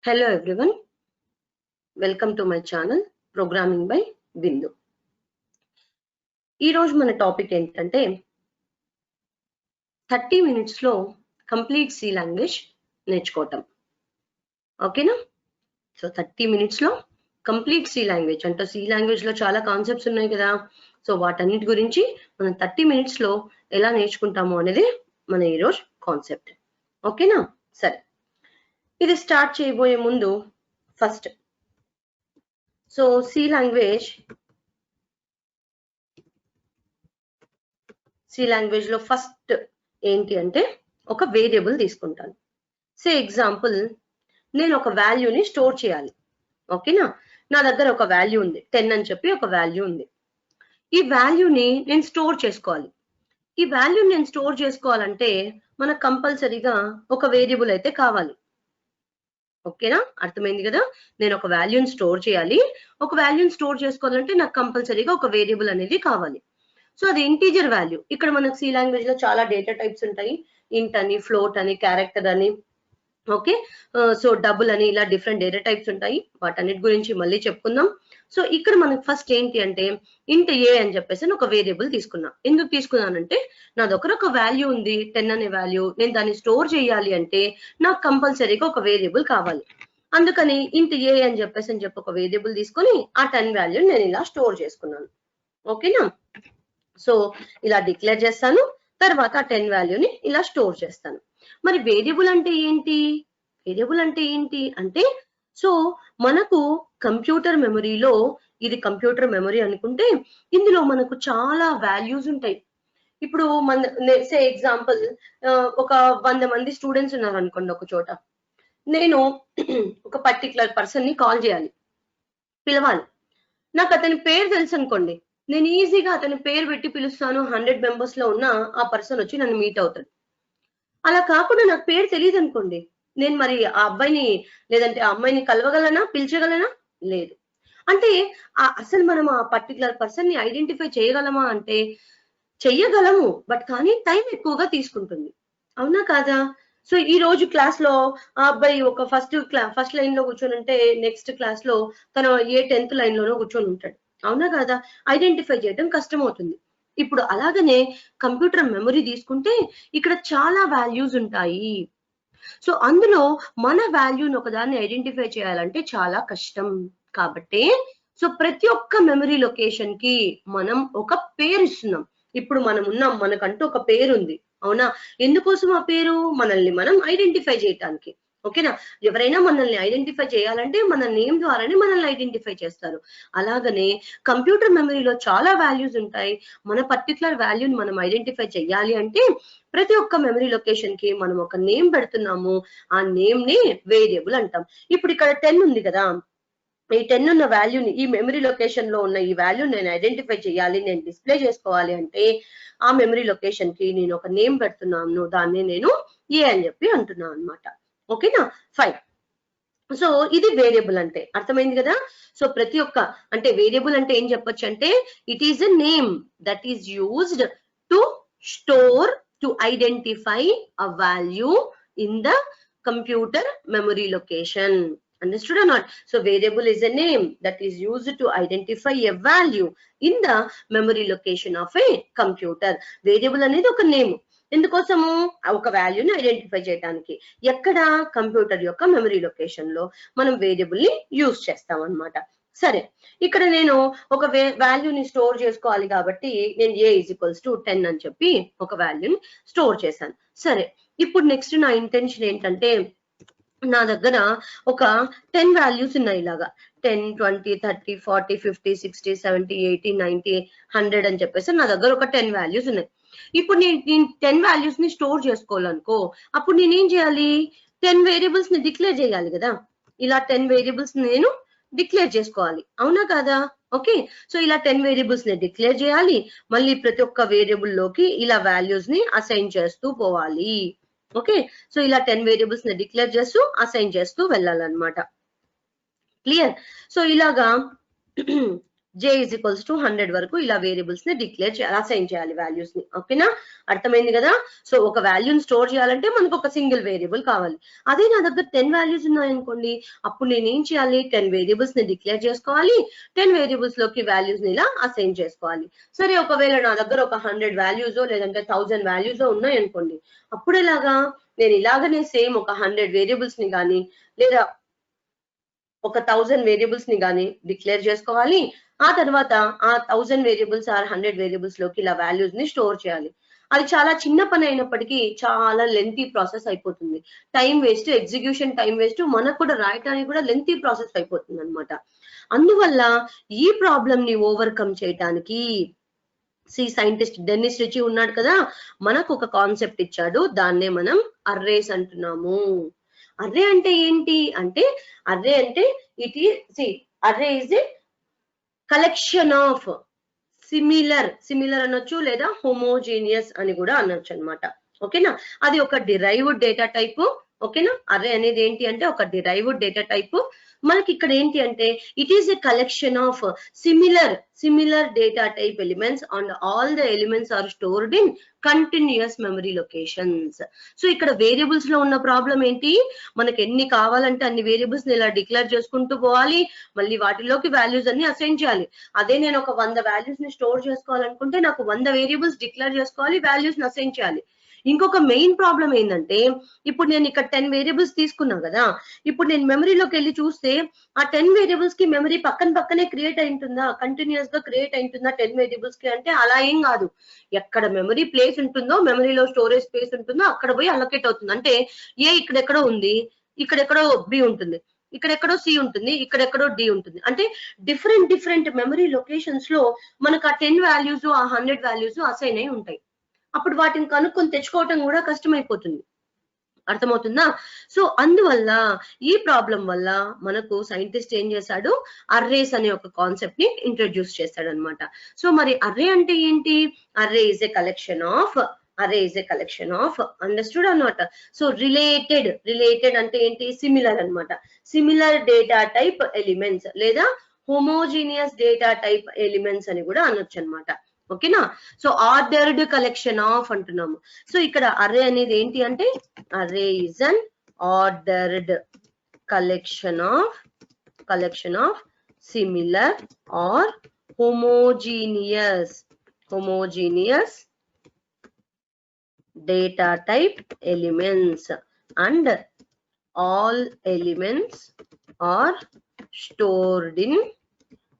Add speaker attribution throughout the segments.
Speaker 1: Hello everyone, welcome to my channel Programming by Bindu. ఈ రోజు మన టాపిక్ ఏంటంటే 30 minutes లో కంప్లీట్ సి లాంగ్వేజ్ నేర్చుకోవటం. ఓకేనా? సో 30 minutes లో కంప్లీట్ సి లాంగ్వేజ్ అంటే సి లాంగ్వేజ్ లో చాలా కాన్సెప్ట్స్ ఉన్నాయి కదా. సో వాటన్నిటి గురించి మనం 30 minutes లో ఎలా నేర్చుకుంటాము అనేది మన ఈ రోజు కాన్సెప్ట్. ఓకేనా? సరే, ఇది స్టార్ట్ చేయబోయే ముందు ఫస్ట్ సో సి లాంగ్వేజ్ లో ఫస్ట్ ఏంటి అంటే ఒక వేరియబుల్ తీసుకుంటాను. సే ఎగ్జాంపుల్, నేను ఒక వాల్యూని స్టోర్ చేయాలి. ఓకేనా? నా దగ్గర ఒక వాల్యూ ఉంది, 10 అని చెప్పి ఒక వాల్యూ ఉంది. ఈ వాల్యూని నేను స్టోర్ చేసుకోవాలి. ఈ వాల్యూని నేను స్టోర్ చేసుకోవాలంటే మనకు కంపల్సరీగా ఒక వేరియబుల్ అయితే కావాలి. ఓకేనా? అర్థమైంది కదా? నేను ఒక వాల్యూని స్టోర్ చేయాలి. ఒక వాల్యూని స్టోర్ చేసుకోవాలంటే నాకు కంపల్సరీగా ఒక వేరియబుల్ అనేది కావాలి. సో అది ఇంటీజర్ వాల్యూ. ఇక్కడ మనకు సి లాంగ్వేజ్ లో చాలా డేటా టైప్స్ ఉంటాయి. ఇంట్ అని, ఫ్లోట్ అని, క్యారెక్టర్ అని, ఓకే, సో డబుల్ అని, ఇలా డిఫరెంట్ డేటా టైప్స్ ఉంటాయి. వాటన్నిటి గురించి మళ్ళీ చెప్పుకుందాం. సో ఇక్కడ మనకు ఫస్ట్ ఏంటి అంటే ఇంట్ ఏ అని చెప్పేసి ఒక వేరియబుల్ తీసుకున్నా. ఎందుకు తీసుకున్నానంటే నా దగ్గర ఒక వాల్యూ ఉంది, 10 అనే వాల్యూ. నేను దాన్ని స్టోర్ చేయాలి అంటే నాకు కంపల్సరీగా ఒక వేరియబుల్ కావాలి. అందుకని ఇంట్ ఏ అని చెప్పి ఒక వేరియబుల్ తీసుకొని ఆ 10 వాల్యూని నేను ఇలా స్టోర్ చేసుకున్నాను. ఓకేనా? సో ఇలా డిక్లేర్ చేస్తాను, తర్వాత ఆ 10 వాల్యూని ఇలా స్టోర్ చేస్తాను. మరి వేరియబుల్ అంటే ఏంటి? వేరియబుల్ అంటే ఏంటి అంటే సో మనకు కంప్యూటర్ మెమరీలో, ఇది కంప్యూటర్ మెమరీ అనుకుంటే ఇందులో మనకు చాలా వాల్యూస్ ఉంటాయి. ఇప్పుడు మన సే ఎగ్జాంపుల్, ఒక 100 మంది స్టూడెంట్స్ ఉన్నారు అనుకోండి ఒక చోట. నేను ఒక పర్టికులర్ పర్సన్ ని కాల్ చేయాలి, పిలవాలి. నాకు అతని పేరు తెలుసు అనుకోండి, నేను ఈజీగా అతని పేరు పెట్టి పిలుస్తాను. 100 మెంబర్స్ లో ఉన్న ఆ పర్సన్ వచ్చి నన్ను మీట్ అవుతాడు. అలా కాకుండా నాకు పేరు తెలియదు అనుకోండి, నేను మరి ఆ అబ్బాయిని లేదంటే ఆ అమ్మాయిని కలవగలనా, పిలిచగలనా? లేదు. అంటే అసలు మనం ఆ పర్టికులర్ పర్సన్ ని ఐడెంటిఫై చేయగలమా అంటే చెయ్యగలము, బట్ కానీ టైం ఎక్కువగా తీసుకుంటుంది. అవునా కాదా? సో ఈ రోజు క్లాస్ లో ఆ అబ్బాయి ఒక ఫస్ట్ లైన్ లో కూర్చొని ఉంటే నెక్స్ట్ క్లాస్ లో తన 10th లైన్ లోనో కూర్చొని ఉంటాడు. అవునా కాదా? ఐడెంటిఫై చేయడం కష్టం అవుతుంది. ఇప్పుడు అలాగనే కంప్యూటర్ మెమరీ తీసుకుంటే ఇక్కడ చాలా వాల్యూస్ ఉంటాయి. సో అందులో మన వాల్యూని ఒకదాన్ని ఐడెంటిఫై చేయాలంటే చాలా కష్టం. కాబట్టి సో ప్రతి ఒక్క మెమరీ లొకేషన్ కి మనం ఒక పేరు ఇస్తున్నాం. ఇప్పుడు మనం ఉన్నాం, మనకంటూ ఒక పేరు ఉంది. అవునా? ఎందుకోసం ఆ పేరు? మనల్ని మనం ఐడెంటిఫై చేయటానికి. ఓకేనా? ఎవరైనా మనల్ని ఐడెంటిఫై చేయాలంటే మన నేమ్ ద్వారానే మనల్ని ఐడెంటిఫై చేస్తారు. అలాగనే కంప్యూటర్ మెమరీలో చాలా వాల్యూస్ ఉంటాయి. మన పర్టికులర్ వాల్యూని మనం ఐడెంటిఫై చేయాలి అంటే ప్రతి ఒక్క మెమరీ లొకేషన్ కి మనం ఒక నేమ్ పెడుతున్నాము. ఆ నేమ్ ని వేరియబుల్ అంటాం. ఇప్పుడు ఇక్కడ 10 ఉంది కదా, ఈ 10 ఉన్న వాల్యూని, ఈ మెమరీ లొకేషన్ లో ఉన్న ఈ వాల్యూ నేను ఐడెంటిఫై చేయాలి, నేను డిస్ప్లే చేసుకోవాలి అంటే ఆ మెమరీ లొకేషన్ కి నేను ఒక నేమ్ పెడుతున్నాను. దాన్ని నేను ఏ అని చెప్పి అంటున్నాను అనమాట. ఓకేనా? ఫైన్. సో ఇది వేరియబుల్ అంటే అర్థమైంది కదా. సో ప్రతి ఒక్క అంటే వేరియబుల్ అంటే ఏం చెప్పొచ్చు అంటే it is a name that is used to store, to identify a value in the computer memory location. Understood or not? So variable is a name that is used to identify a value in the memory location of a computer. Variable అనేది ఒక name. ఎందుకోసము? ఒక వాల్యూని identify చేయడానికి. ఎక్కడ? Computer యొక్క memory location లో మనం variable ని యూజ్ చేస్తాం అన్నమాట. సరే, ఇక్కడ నేను ఒక వాల్యూని స్టోర్ చేసుకోవాలి కాబట్టి నేను a = 10 అని చెప్పి ఒక వాల్యూని స్టోర్ చేశాను. సరే, ఇప్పుడు నెక్స్ట్ నా ఇంటెన్షన్ ఏంటంటే నా దగ్గర ఒక 10 వాల్యూస్ ఉన్నాయి. ఇలాగా 10, 20, 30, 40, 50, 60, 70, 80, 90, 100 అని చెప్పేసి నా దగ్గర ఒక 10 వాల్యూస్ ఉన్నాయి. ఇప్పుడు నేను 10 వాల్యూస్ ని స్టోర్ చేసుకోవాలనుకో, అప్పుడు నేనేం చేయాలి? 10 వేరియబుల్స్ ని డిక్లేర్ చేయాలి కదా. ఇలా 10 వేరియబుల్స్ నేను డిక్లేర్ చేసుకోవాలి. అవునా కాదా? ఓకే, సో ఇలా 10 వేరియబుల్స్ ని డిక్లేర్ చేయాలి. మళ్ళీ ప్రతి ఒక్క వేరియబుల్ లోకి ఇలా వాల్యూస్ ని అసైన్ చేస్తూ పోవాలి. ఓకే, సో ఇలా 10 వేరియబుల్స్ ని డిక్లేర్ చేస్తూ అసైన్ చేస్తూ వెళ్ళాలన్నమాట. క్లియర్? సో ఇలాగా j is equals to 100 వరకు ఇలా వేరియబుల్స్ ని డిక్లేర్ చేయాలి, అసైన్ చేయాలి వాల్యూస్ ని. ఓకేనా, అర్థమైంది కదా. సో ఒక వాల్యూని స్టోర్ చేయాలంటే మనకు ఒక సింగిల్ వేరియబుల్ కావాలి. అదే నా దగ్గర 10 వాల్యూస్ ఉన్నాయనుకోండి, అప్పుడు నేను ఏం చేయాలి, 10 వేరియబుల్స్ ని డిక్లేర్ చేసుకోవాలి, 10 వేరియబుల్స్ లోకి వాల్యూస్ ని ఇలా అసైన్ చేసుకోవాలి. సరే ఒకవేళ నా దగ్గర ఒక 100 వాల్యూస్ లేదంటే 1000 వాల్యూస్ ఉన్నాయనుకోండి, అప్పుడు ఎలాగా, నేను ఇలాగనే సేమ్ ఒక 100 వేరియబుల్స్ ని కానీ లేదా ఒక 1000 వేరియబుల్స్ ని కానీ డిక్లేర్ చేసుకోవాలి. ఆ తర్వాత ఆ 1000 వేరియబుల్స్ ఆర్ 100 వేరియబుల్స్ లోకి ఇలా వాల్యూస్ ని స్టోర్ చేయాలి. అది చాలా చిన్న పని అయినప్పటికీ చాలా లెంతీ ప్రాసెస్ అయిపోతుంది, time waste, execution time waste, మనకు కూడా రాయటానికి కూడా లెంతీ ప్రాసెస్ అయిపోతుంది అనమాట. అందువల్ల ఈ ప్రాబ్లం ని ఓవర్కమ్ చేయడానికి సైంటిస్ట్ డెన్నిస్ రిచీ ఉన్నాడు కదా, మనకు ఒక కాన్సెప్ట్ ఇచ్చాడు, దాన్నే మనం అర్రేస్ అంటున్నాము. అర్రే అంటే ఏంటి అంటే, అర్రే అంటే array is a collection of similar అనొచ్చు లేదా హోమోజీనియస్ అని కూడా అనొచ్చు అనమాట. ఓకేనా, అది ఒక డిరైవ్డ్ డేటా టైప్. ఓకేనా, అర్రే అనేది ఏంటి అంటే ఒక డిరైవ్డ్ డేటా టైప్. మనకి ఇక్కడ ఏంటి అంటే it is a collection of similar data type elements and all the elements are stored in continuous memory locations. So ఇక్కడ వేరియబుల్స్ లో ఉన్న ప్రాబ్లం ఏంటి, మనకి ఎన్ని కావాలంటే అన్ని వేరియబుల్స్ ఇలా డిక్లేర్ చేసుకుంటూ పోవాలి, మళ్ళీ వాటిలోకి వాల్యూస్ అన్ని అసైన్ చేయాలి. అదే నేను ఒక 100 వాల్యూస్ ని స్టోర్ చేసుకోవాలనుకుంటే నాకు 100 వేరియబుల్స్ డిక్లేర్ చేసుకోవాలి, వాల్యూస్ ని అసైన్ చేయాలి. ఇంకొక మెయిన్ ప్రాబ్లం ఏంటంటే, ఇప్పుడు నేను ఇక్కడ 10 వేరియబుల్స్ తీసుకున్నా కదా, ఇప్పుడు నేను మెమరీలోకి వెళ్ళి చూస్తే ఆ 10 వేరియబుల్స్ కి మెమరీ పక్కనే క్రియేట్ అయింటుందా, కంటిన్యూస్ గా క్రియేట్ అయింటుందా 10 వేరియబుల్స్ కి అంటే అలా ఏం కాదు. ఎక్కడ మెమరీ ప్లేస్ ఉంటుందో, మెమరీలో స్టోరేజ్ స్పేస్ ఉంటుందో అక్కడ పోయి అలొకేట్ అవుతుంది. అంటే ఏ ఇక్కడెక్కడో ఉంది, ఇక్కడెక్కడో బి ఉంటుంది, ఇక్కడెక్కడో సి ఉంటుంది, ఇక్కడెక్కడో డి ఉంటుంది. అంటే డిఫరెంట్ మెమరీ లొకేషన్స్ లో మనకు ఆ 10 వాల్యూస్ ఆ 100 వాల్యూస్ అసైన్ అయి ఉంటాయి. అప్పుడు వాటిని కనుక్కొని తెచ్చుకోవటం కూడా కష్టమైపోతుంది. అర్థమవుతుందా. సో అందువల్ల ఈ ప్రాబ్లం వల్ల మనకు సైంటిస్ట్ ఏం చేశాడు, అర్రేస్ అనే ఒక కాన్సెప్ట్ ని ఇంట్రడ్యూస్ చేశాడు అనమాట. సో మరి అర్రే అంటే ఏంటి, array is a collection of understood అన్నమాట. సో రిలేటెడ్ అంటే ఏంటి, సిమిలర్ అన్నమాట. సిమిలర్ డేటా టైప్ ఎలిమెంట్స్ లేదా హోమోజీనియస్ డేటా టైప్ ఎలిమెంట్స్ అని కూడా అనొచ్చు అనమాట. ఓకేనా, సో ఆర్డర్డ్ కలెక్షన్ ఆఫ్ అంటున్నాము. సో ఇక్కడ అర్రే అనేది ఏంటి అంటే, array is an ordered collection of similar or homogeneous data type elements and all elements are stored in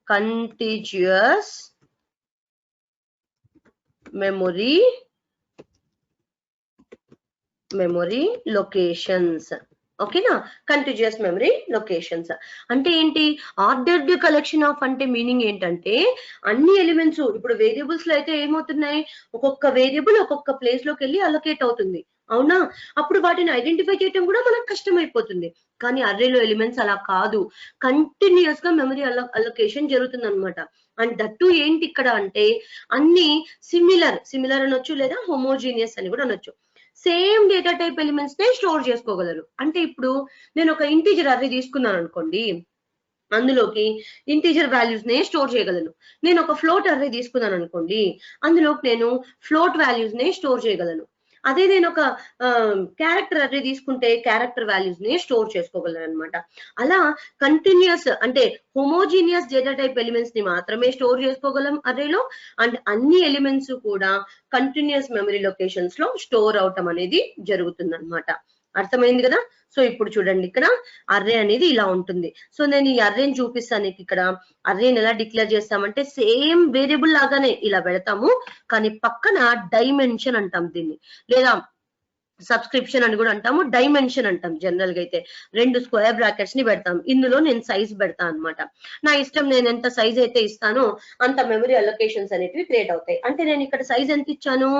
Speaker 1: contiguous memory locations. ఓకేనా, కంటిన్యూస్ మెమరీ లొకేషన్స్ అంటే ఏంటి, ఆర్డర్డ్ కలెక్షన్ ఆఫ్ అంటే meaning ఏంటంటే అన్ని ఎలిమెంట్స్, ఇప్పుడు వేరియబుల్స్ లో అయితే ఏమవుతున్నాయి, ఒక్కొక్క వేరియబుల్ ఒక్కొక్క ప్లేస్ లోకి వెళ్ళి అలొకేట్ అవుతుంది, అవునా. అప్పుడు వాటిని ఐడెంటిఫై చేయడం కూడా మనకు కష్టం అయిపోతుంది. కానీ అర్రేలో ఎలిమెంట్స్ అలా కాదు, కంటిన్యూస్ గా మెమరీ అలొకేషన్ జరుగుతుంది అనమాట. అండ్ దట్టు ఏంటి ఇక్కడ అంటే అన్ని సిమిలర్ అనొచ్చు లేదా హోమోజీనియస్ అని కూడా అనొచ్చు. సేమ్ డేటా టైప్ ఎలిమెంట్స్ నే స్టోర్ చేసుకోగలరు. అంటే ఇప్పుడు నేను ఒక ఇంటీజర్ అర్రే తీసుకున్నాను అనుకోండి, అందులోకి ఇంటీజర్ వాల్యూస్ నే స్టోర్ చేయగలను. నేను ఒక ఫ్లోట్ అర్రే తీసుకున్నాను అనుకోండి, అందులోకి నేను ఫ్లోట్ వాల్యూస్ నే స్టోర్ చేయగలను. అదే నేను ఒక క్యారెక్టర్ అర్రే తీసుకుంటే క్యారెక్టర్ వాల్యూస్ ని స్టోర్ చేసుకోగలను అనమాట. అలా కంటిన్యూస్ అంటే హోమోజీనియస్ డేటా టైప్ ఎలిమెంట్స్ ని మాత్రమే స్టోర్ చేసుకోగలం అర్రేలో. అండ్ అన్ని ఎలిమెంట్స్ కూడా కంటిన్యూస్ మెమరీ లొకేషన్స్ లో స్టోర్ అవటం అనేది జరుగుతుంది అనమాట. అర్థమైంది కదా. సో ఇప్పుడు చూడండి, ఇక్కడ అర్రే అనేది ఇలా ఉంటుంది. సో నేను ఈ అర్రేని చూపిస్తాను. ఇక్కడ అర్రేని ఎలా డిక్లేర్ చేస్తామంటే సేమ్ వేరియబుల్ లాగానే ఇలా పెడతాము, కానీ పక్కన డైమెన్షన్ అంటాం దీన్ని, లేదా సబ్స్క్రిప్షన్ అని కూడా అంటాము, డైమెన్షన్ అంటాం. జనరల్ గా అయితే 2 స్క్వేర్ బ్రాకెట్స్ ని పెడతాం. ఇందులో నేను సైజ్ పెడతా అనమాట. నా ఇష్టం, నేను ఎంత సైజ్ అయితే ఇస్తానో అంత మెమరీ అలొకేషన్స్ అనేటివి క్రియేట్ అవుతాయి. అంటే నేను ఇక్కడ సైజ్ ఎంత ఇచ్చాను,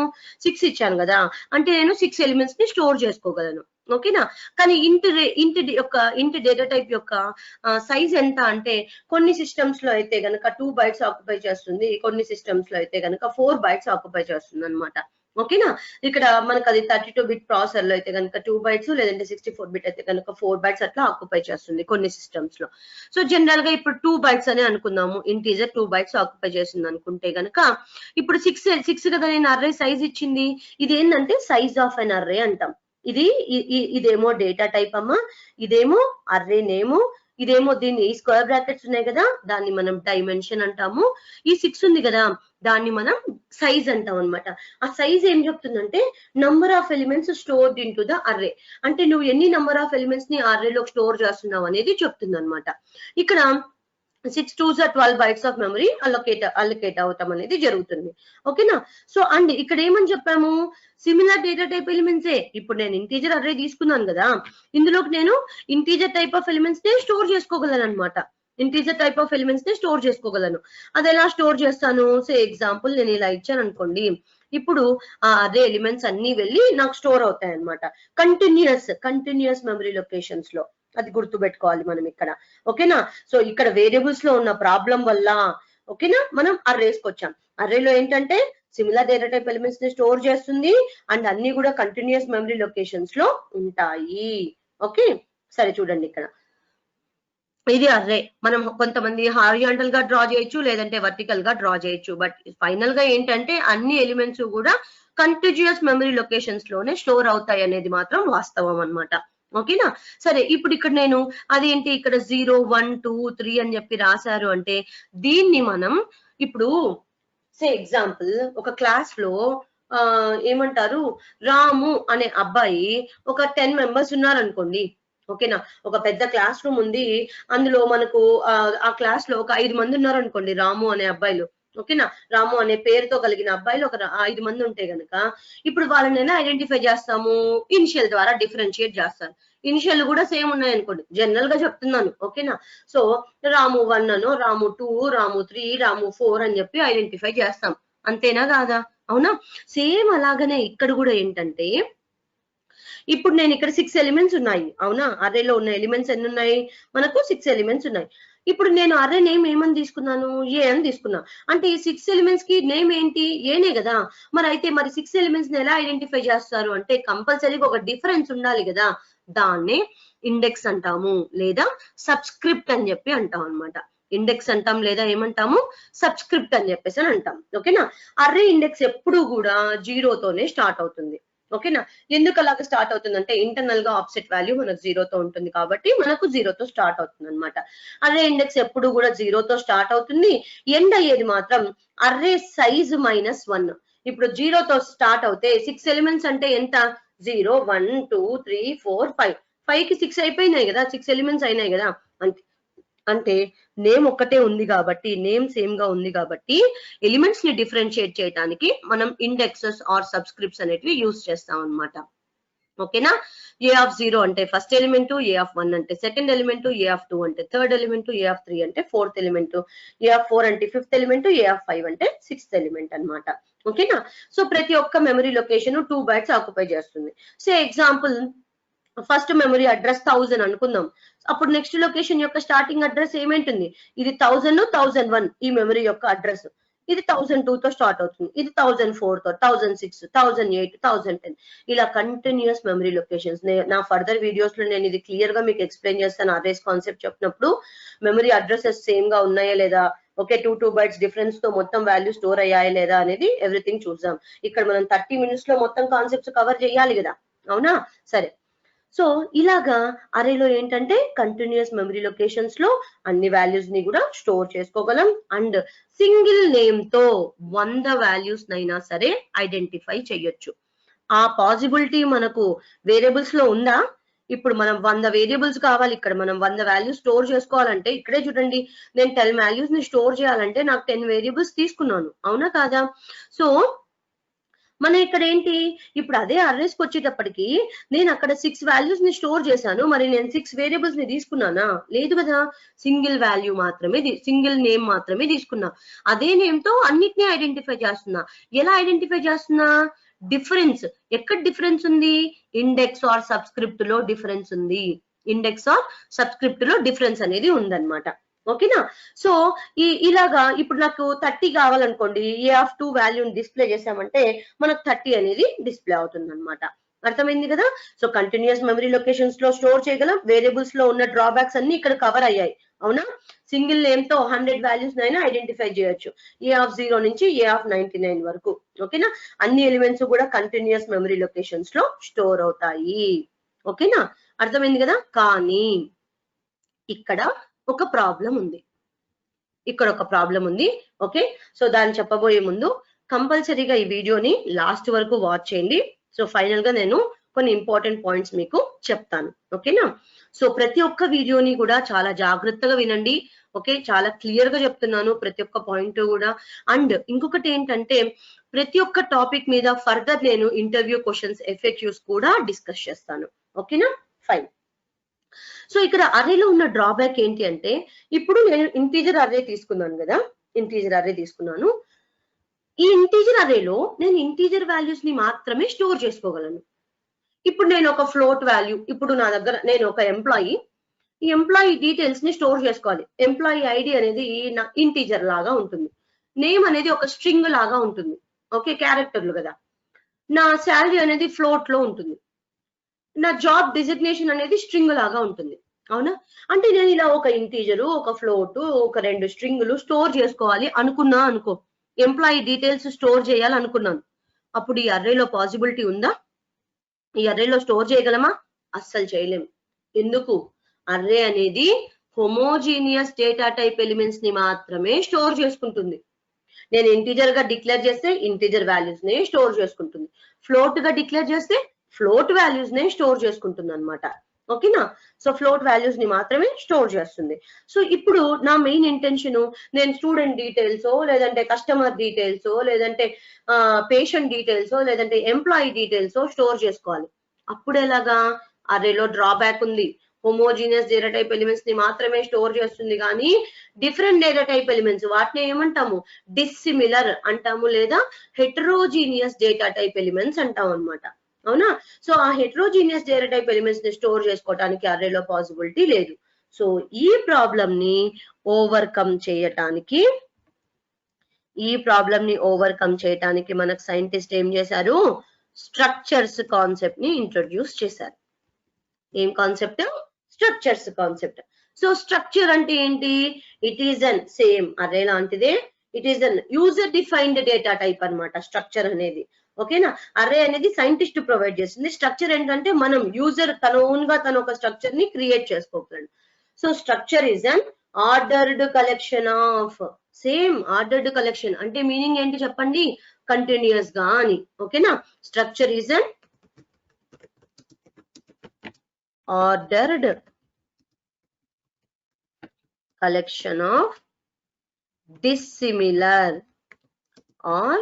Speaker 1: 6 ఇచ్చాను కదా, అంటే నేను 6 ఎలిమెంట్స్ ని స్టోర్ చేసుకోగలను. ఓకేనా. కానీ ఇంటి డేటా టైప్ యొక్క సైజ్ ఎంత అంటే కొన్ని సిస్టమ్స్ లో అయితే గనక 2 బైట్స్ ఆక్యుపై చేస్తుంది, కొన్ని సిస్టమ్స్ లో అయితే గనక 4 బైట్స్ ఆక్యుపై చేస్తుంది అనమాట. ఓకేనా. ఇక్కడ మనకు అది 32 బిట్ ప్రాసెసర్ లో అయితే కనుక 2 bytes, లేదంటే 64 బిట్ అయితే కనుక 4 bytes అట్లా ఆక్యుపై చేస్తుంది కొన్ని సిస్టమ్స్ లో. సో జనరల్ గా ఇప్పుడు 2 bytes అని అనుకుందాము, ఇంటీజర్ 2 bytes ఆక్యుపై చేస్తుంది అనుకుంటే గనక ఇప్పుడు 6 కదా నేను అర్రే సైజ్ ఇచ్చింది. ఇది ఏంటంటే సైజ్ ఆఫ్ అన్ అర్రే అంటాం. ఇదేమో డేటా టైప్ అమ్మా, ఇదేమో అర్రే నేము, ఇదేమో దీన్ని స్క్వేర్ బ్రాకెట్స్ ఉన్నాయి కదా దాన్ని మనం డైమెన్షన్ అంటాము. ఈ 6 ఉంది కదా దాన్ని మనం సైజ్ అంటాం అనమాట. ఆ సైజ్ ఏం చెప్తుందంటే number of elements stored in to the array, అంటే నువ్వు ఎన్ని నంబర్ ఆఫ్ ఎలిమెంట్స్ ని అర్రేలో స్టోర్ చేస్తున్నావు అనేది చెప్తుంది అనమాట. ఇక్కడ 6 2s are 12 bytes of memory allocate అవటం అనేది జరుగుతుంది. ఓకేనా. సో అండ్ ఇక్కడ ఏమని చెప్పాము, సిమిలర్ డేటా టైప్ ఎలిమెంట్సే. ఇప్పుడు నేను ఇంటీజర్ అర్రే తీసుకున్నాను కదా, ఇందులోకి నేను ఇంటీజర్ టైప్ ఆఫ్ ఎలిమెంట్స్ నే స్టోర్ చేసుకోగలను అనమాట. ఇంటీజర్ టైప్ ఆఫ్ ఎలిమెంట్స్ ని స్టోర్ చేసుకోగలను. అది ఎలా స్టోర్ చేస్తాను, సే ఎగ్జాంపుల్ నేను ఇలా ఇచ్చాను అనుకోండి, ఇప్పుడు ఆ అర్రే ఎలిమెంట్స్ అన్ని వెళ్ళి నాకు స్టోర్ అవుతాయి అనమాట కంటిన్యూస్ మెమరీ లొకేషన్స్ లో. అది గుర్తు పెట్టుకోవాలి మనం ఇక్కడ. ఓకేనా. సో ఇక్కడ వేరియబుల్స్ లో ఉన్న ప్రాబ్లం వల్ల ఓకేనా మనం అర్రేస్కి వచ్చాం. అర్రేలో ఏంటంటే సిమిలర్ డేటా టైప్ ఎలిమెంట్స్ ని స్టోర్ చేస్తుంది అండ్ అన్ని కూడా కంటిన్యూస్ మెమరీ లొకేషన్స్ లో ఉంటాయి. ఓకే సరే చూడండి ఇక్కడ ఇది అర్రే. మనం కొంతమంది హారిజాంటల్ గా డ్రా చేయొచ్చు, లేదంటే వర్టికల్ గా డ్రా చేయొచ్చు. బట్ ఫైనల్ గా ఏంటంటే అన్ని ఎలిమెంట్స్ కూడా కంటిన్యూస్ మెమరీ లొకేషన్స్ లోనే స్టోర్ అవుతాయి అనేది మాత్రం వాస్తవం అన్నమాట. ఓకేనా. సరే ఇప్పుడు ఇక్కడ నేను అదేంటి ఇక్కడ 0 1 2 3 అని చెప్పి రాశారు అంటే దీన్ని మనం ఇప్పుడు సే ఎగ్జాంపుల్ ఒక క్లాస్ లో ఏమంటారు, రాము అనే అబ్బాయి ఒక 10 members ఉన్నారు అనుకోండి. ఓకేనా. ఒక పెద్ద క్లాస్ రూమ్ ఉంది, అందులో మనకు ఆ క్లాస్ లో ఒక 5 మంది ఉన్నారు అనుకోండి రాము అనే అబ్బాయిలు. ఓకేనా. రాము అనే పేరుతో కలిగిన అబ్బాయిలు ఒక 5 మంది ఉంటే గనక ఇప్పుడు వాళ్ళని ఎలా ఐడెంటిఫై చేస్తాము, ఇనిషియల్ ద్వారా డిఫరెన్షియేట్ చేస్తారు. ఇనిషియల్ కూడా సేమ్ ఉన్నాయి అనుకోండి, జనరల్ గా చెప్తున్నాను. ఓకేనా. సో రాము 1 అనో, రాము 2, రాము 3, రాము 4 అని చెప్పి ఐడెంటిఫై చేస్తాం. అంతేనా కాదా? అవునా. సేమ్ అలాగనే ఇక్కడ కూడా ఏంటంటే ఇప్పుడు నేను ఇక్కడ 6 ఎలిమెంట్స్ ఉన్నాయి. అవునా. అర్రేలో ఉన్న ఎలిమెంట్స్ ఎన్ని ఉన్నాయి మనకు 6 ఎలిమెంట్స్ ఉన్నాయి. ఇప్పుడు నేను అర్రే నేమ్ ఏమని తీసుకున్నాను, ఏ అని తీసుకున్నా. అంటే ఈ 6 ఎలిమెంట్స్ కి నేమ్ ఏంటి, ఏనే కదా. మరి 6 ఎలిమెంట్స్ ని ఎలా ఐడెంటిఫై చేస్తారు అంటే కంపల్సరీగా ఒక డిఫరెన్స్ ఉండాలి కదా. దాన్నే ఇండెక్స్ అంటాము లేదా సబ్స్క్రిప్ట్ అని చెప్పి అంటాం అనమాట. ఇండెక్స్ అంటాం లేదా ఏమంటాము, సబ్స్క్రిప్ట్ అని చెప్పేసి అని అంటాం. ఓకేనా. అర్రే ఇండెక్స్ ఎప్పుడు కూడా 0తోనే స్టార్ట్ అవుతుంది. ఓకేనా. ఎందుకు అలాగ స్టార్ట్ అవుతుందంటే ఇంటర్నల్ గా ఆఫ్సెట్ వాల్యూ మనకు 0తో ఉంటుంది కాబట్టి మనకు 0తో స్టార్ట్ అవుతుంది అనమాట. అర్రే ఇండెక్స్ ఎప్పుడు కూడా 0తో స్టార్ట్ అవుతుంది. ఎండ్ అయ్యేది మాత్రం అర్రే సైజ్ -1. ఇప్పుడు 0తో స్టార్ట్ అవుతే 6 ఎలిమెంట్స్ అంటే ఎంత, 0 1 2 3 4 5. 5కి 6 అయిపోయినాయి కదా, 6 ఎలిమెంట్స్ అయినాయి కదా. అంటే నేమ్ ఒక్కటే ఉంది కాబట్టి, నేమ్ సేమ్ గా ఉంది కాబట్టి ఎలిమెంట్స్ ని డిఫరెన్షియేట్ చేయడానికి మనం ఇండెక్సెస్ ఆర్ సబ్స్క్రిప్ట్స్ అనేటివి యూజ్ చేస్తాం అన్నమాట. ఓకేనా. A0 అంటే ఫస్ట్ ఎలిమెంట్, A1 అంటే సెకండ్ ఎలిమెంట్, A2 అంటే థర్డ్ ఎలిమెంట్, A3 అంటే ఫోర్త్ ఎలిమెంట్, A4 అంటే ఫిఫ్త్ ఎలిమెంట్, A5 అంటే సిక్స్త్ ఎలిమెంట్ అన్నమాట. ఓకేనా. సో ప్రతి ఒక్క మెమరీ లొకేషన్ 2 bytes ఆక్యుపై చేస్తుంది. So example first memory address 1000 అనుకుందాం. అప్పుడు నెక్స్ట్ లొకేషన్ యొక్క స్టార్టింగ్ అడ్రస్ ఏమేంటుంది, ఇది 1000 1001 ఈ మెమరీ యొక్క అడ్రస్. ఇది 1002తో స్టార్ట్ అవుతుంది, ఇది 1004తో, 1006, 1008, 1010 ఇలా కంటిన్యూస్ మెమరీ లొకేషన్స్. నా ఫర్దర్ వీడియోస్ లో నేను ఇది క్లియర్ గా మీకు ఎక్స్ప్లెయిన్ చేస్తాను. అర్రేస్ కాన్సెప్ట్ చెప్పినప్పుడు మెమరీ అడ్రసెస్ సేమ్ గా ఉన్నాయా లేదా, ఓకే 2 bytes డిఫరెన్స్ తో మొత్తం వాల్యూ స్టోర్ అయ్యాయా లేదా అనేది ఎవ్రీథింగ్ చూద్దాం. ఇక్కడ మనం 30 minutes లో మొత్తం కాన్సెప్ట్స్ కవర్ చేయాలి కదా. అవునా. సరే. సో ఇలాగా అరేలో ఏంటంటే కంటిన్యూస్ మెమరీ లొకేషన్స్ లో అన్ని వాల్యూస్ ని కూడా స్టోర్ చేసుకోగలం అండ్ సింగిల్ నేమ్ తో 100 వాల్యూస్ నైనా సరే ఐడెంటిఫై చేయొచ్చు. ఆ పాసిబిలిటీ మనకు వేరియబుల్స్ లో ఉందా? ఇప్పుడు మనం 100 వేరియబుల్స్ కావాలి, ఇక్కడ మనం 100 వాల్యూస్ స్టోర్ చేసుకోవాలంటే ఇక్కడే చూడండి, నేను 10 వాల్యూస్ ని స్టోర్ చేయాలంటే నాకు 10 వేరియబుల్స్ తీసుకున్నాను. అవునా కాదా? సో మనం ఇక్కడ ఏంటి, ఇప్పుడు అదే అర్రేస్కి వచ్చేటప్పటికి నేను అక్కడ 6 వాల్యూస్ ని స్టోర్ చేశాను, మరి నేను 6 వేరియబుల్స్ ని తీసుకున్నానా? లేదు కదా. సింగిల్ వాల్యూ మాత్రమే, సింగిల్ నేమ్ మాత్రమే తీసుకున్నా. అదే నేమ్ తో అన్నిటినీ ఐడెంటిఫై చేస్తున్నా. ఎలా ఐడెంటిఫై చేస్తున్నా? డిఫరెన్స్. ఎక్కడ డిఫరెన్స్ ఉంది? ఇండెక్స్ ఆర్ సబ్స్క్రిప్ట్ లో డిఫరెన్స్ ఉంది. ఇండెక్స్ ఆర్ సబ్స్క్రిప్ట్ లో డిఫరెన్స్ అనేది ఉందన్నమాట. ఓకేనా. సో ఇలాగా ఇప్పుడు నాకు 30 కావాలనుకోండి, A2 వాల్యూని డిస్ప్లే చేసామంటే మనకు 30 అనేది డిస్ప్లే అవుతుంది అనమాట. అర్థమైంది కదా. సో కంటిన్యూస్ మెమరీ లొకేషన్స్ లో స్టోర్ చేయగలం. వేరియబుల్స్ లో ఉన్న డ్రాబ్యాక్స్ అన్ని ఇక్కడ కవర్ అయ్యాయి. అవునా. సింగిల్ నేమ్ తో 100 వాల్యూస్ అయినా ఐడెంటిఫై చేయొచ్చు, A0 నుంచి A99 వరకు. ఓకేనా. అన్ని ఎలిమెంట్స్ కూడా కంటిన్యూస్ మెమరీ లొకేషన్స్ లో స్టోర్ అవుతాయి. ఓకేనా, అర్థమైంది కదా. కానీ ఇక్కడ ఒక ప్రాబ్లం ఉంది, ఇక్కడ ఒక ప్రాబ్లం ఉంది. ఓకే, సో దాన్ని చెప్పబోయే ముందు కంపల్సరీగా ఈ వీడియోని లాస్ట్ వరకు వాచ్ చేయండి. సో ఫైనల్ గా నేను కొన్ని ఇంపార్టెంట్ పాయింట్స్ మీకు చెప్తాను. ఓకేనా. సో ప్రతి ఒక్క వీడియోని కూడా చాలా జాగ్రత్తగా వినండి. ఓకే, చాలా క్లియర్ గా చెప్తున్నాను ప్రతి ఒక్క పాయింట్ కూడా. అండ్ ఇంకొకటి ఏంటంటే ప్రతి ఒక్క టాపిక్ మీద ఫర్దర్ నేను ఇంటర్వ్యూ క్వశ్చన్స్, FAQs కూడా డిస్కస్ చేస్తాను. ఓకేనా, ఫైన్. సో ఇక్కడ అర్రేలో ఉన్న డ్రాబ్యాక్ ఏంటి అంటే, ఇప్పుడు నేను ఇంటీజర్ అర్రే తీసుకున్నాను కదా, ఇంటీజర్ అర్రే తీసుకున్నాను. ఈ ఇంటీజర్ అర్రేలో నేను ఇంటీజర్ వాల్యూస్ ని మాత్రమే స్టోర్ చేసుకోగలను. ఇప్పుడు నేను ఒక ఫ్లోట్ వాల్యూ, ఇప్పుడు నా దగ్గర నేను ఒక ఎంప్లాయీ, ఈ ఎంప్లాయీ డీటెయిల్స్ ని స్టోర్ చేసుకోవాలి. ఎంప్లాయీ ఐడి అనేది నా ఇంటీజర్ లాగా ఉంటుంది, నేమ్ అనేది ఒక స్ట్రింగ్ లాగా ఉంటుంది. ఓకే, క్యారెక్టర్లు కదా. నా శాలరీ అనేది ఫ్లోట్ లో ఉంటుంది, నా జాబ్ డిజిగ్నేషన్ అనేది స్ట్రింగ్ లాగా ఉంటుంది. అవునా. అంటే నేను ఇలా ఒక ఇంటీజరు, ఒక ఫ్లోట్, ఒక 2 స్ట్రింగులు స్టోర్ చేసుకోవాలి అనుకున్నా అనుకో, ఎంప్లాయీ డీటెయిల్స్ స్టోర్ చేయాలనుకున్నాను, అప్పుడు ఈ అర్రేలో పాసిబిలిటీ ఉందా? ఈ అర్రేలో స్టోర్ చేయగలమా? అస్సలు చేయలేము. ఎందుకు? అర్రే అనేది హోమోజీనియస్ డేటా టైప్ ఎలిమెంట్స్ ని మాత్రమే స్టోర్ చేసుకుంటుంది. నేను ఇంటీజర్ గా డిక్లేర్ చేస్తే ఇంటీజర్ వాల్యూస్ నే స్టోర్ చేసుకుంటుంది, ఫ్లోట్ గా డిక్లేర్ చేస్తే ఫ్లోట్ వాల్యూస్ నే స్టోర్ చేసుకుంటుంది అనమాట. ఓకేనా. సో ఫ్లోట్ వాల్యూస్ ని మాత్రమే స్టోర్ చేస్తుంది. సో ఇప్పుడు నా మెయిన్ ఇంటెన్షన్, నేను స్టూడెంట్ డీటెయిల్స్, లేదంటే కస్టమర్ డీటెయిల్స్, లేదంటే పేషెంట్ డీటెయిల్స్, లేదంటే ఎంప్లాయీ డీటెయిల్స్ స్టోర్ చేసుకోవాలి. అప్పుడు ఎలాగా? అర్రేలో డ్రాబ్యాక్ ఉంది, హోమోజీనియస్ డేటా టైప్ ఎలిమెంట్స్ ని మాత్రమే స్టోర్ చేస్తుంది, కానీ డిఫరెంట్ డేటా టైప్ ఎలిమెంట్స్, వాటిని ఏమంటాము? డిస్సిమిలర్ అంటాము, లేదా హెటరోజీనియస్ డేటా టైప్ ఎలిమెంట్స్ అంటాం అనమాట. అవునా. సో ఆ హెటరోజీనియస్ డేటా టైప్ ఎలిమెంట్స్ ని స్టోర్ చేసుకోవడానికి అర్రేలో పాసిబిలిటీ లేదు. సో ఈ ప్రాబ్లం ని ఓవర్కమ్ చేయటానికి మనకు సైంటిస్ట్ ఏం చేశారు? స్ట్రక్చర్స్ కాన్సెప్ట్ ని ఇంట్రొడ్యూస్ చేశారు. ఏం concept? Structures concept. So structure అంటే ఏంటి? It is an same array లాంటిదే, it is an user defined data type అన్నమాట స్ట్రక్చర్ అనేది. ఓకేనా. అర్రే అనేది సైంటిస్ట్ ప్రొవైడ్ చేస్తుంది, స్ట్రక్చర్ ఏంటంటే మనం యూజర్ తన ఓన్ గా తన ఒక స్ట్రక్చర్ ని క్రియేట్ చేసుకోగలడు. So structure is an ordered collection of, same ordered collection అంటే మీనింగ్ ఏంటి చెప్పండి? కంటిన్యూస్ గా అని. ఓకేనా. Structure is an ordered collection of dissimilar or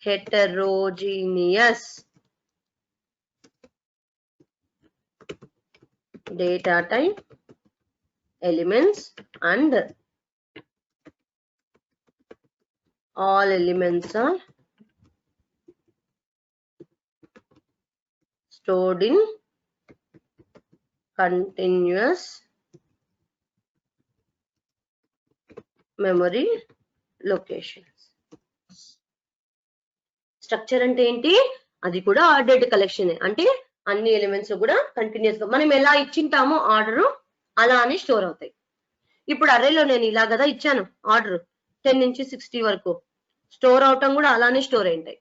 Speaker 1: heterogeneous data type elements, and all elements are stored in continuous memory locations. Structure అంటే ఏంటి? అది కూడా ఆర్డర్డ్ కలెక్షన్, అంటే అన్ని ఎలిమెంట్స్ కూడా కంటిన్యూస్ గా మనం ఎలా ఇచ్చింటామో ఆర్డర్ అలానే స్టోర్ అవుతాయి. ఇప్పుడు అర్రేలో నేను ఇలా కదా ఇచ్చాను ఆర్డర్ 10 నుంచి 60 వరకు, స్టోర్ అవటం కూడా అలానే స్టోర్ అయింటాయి.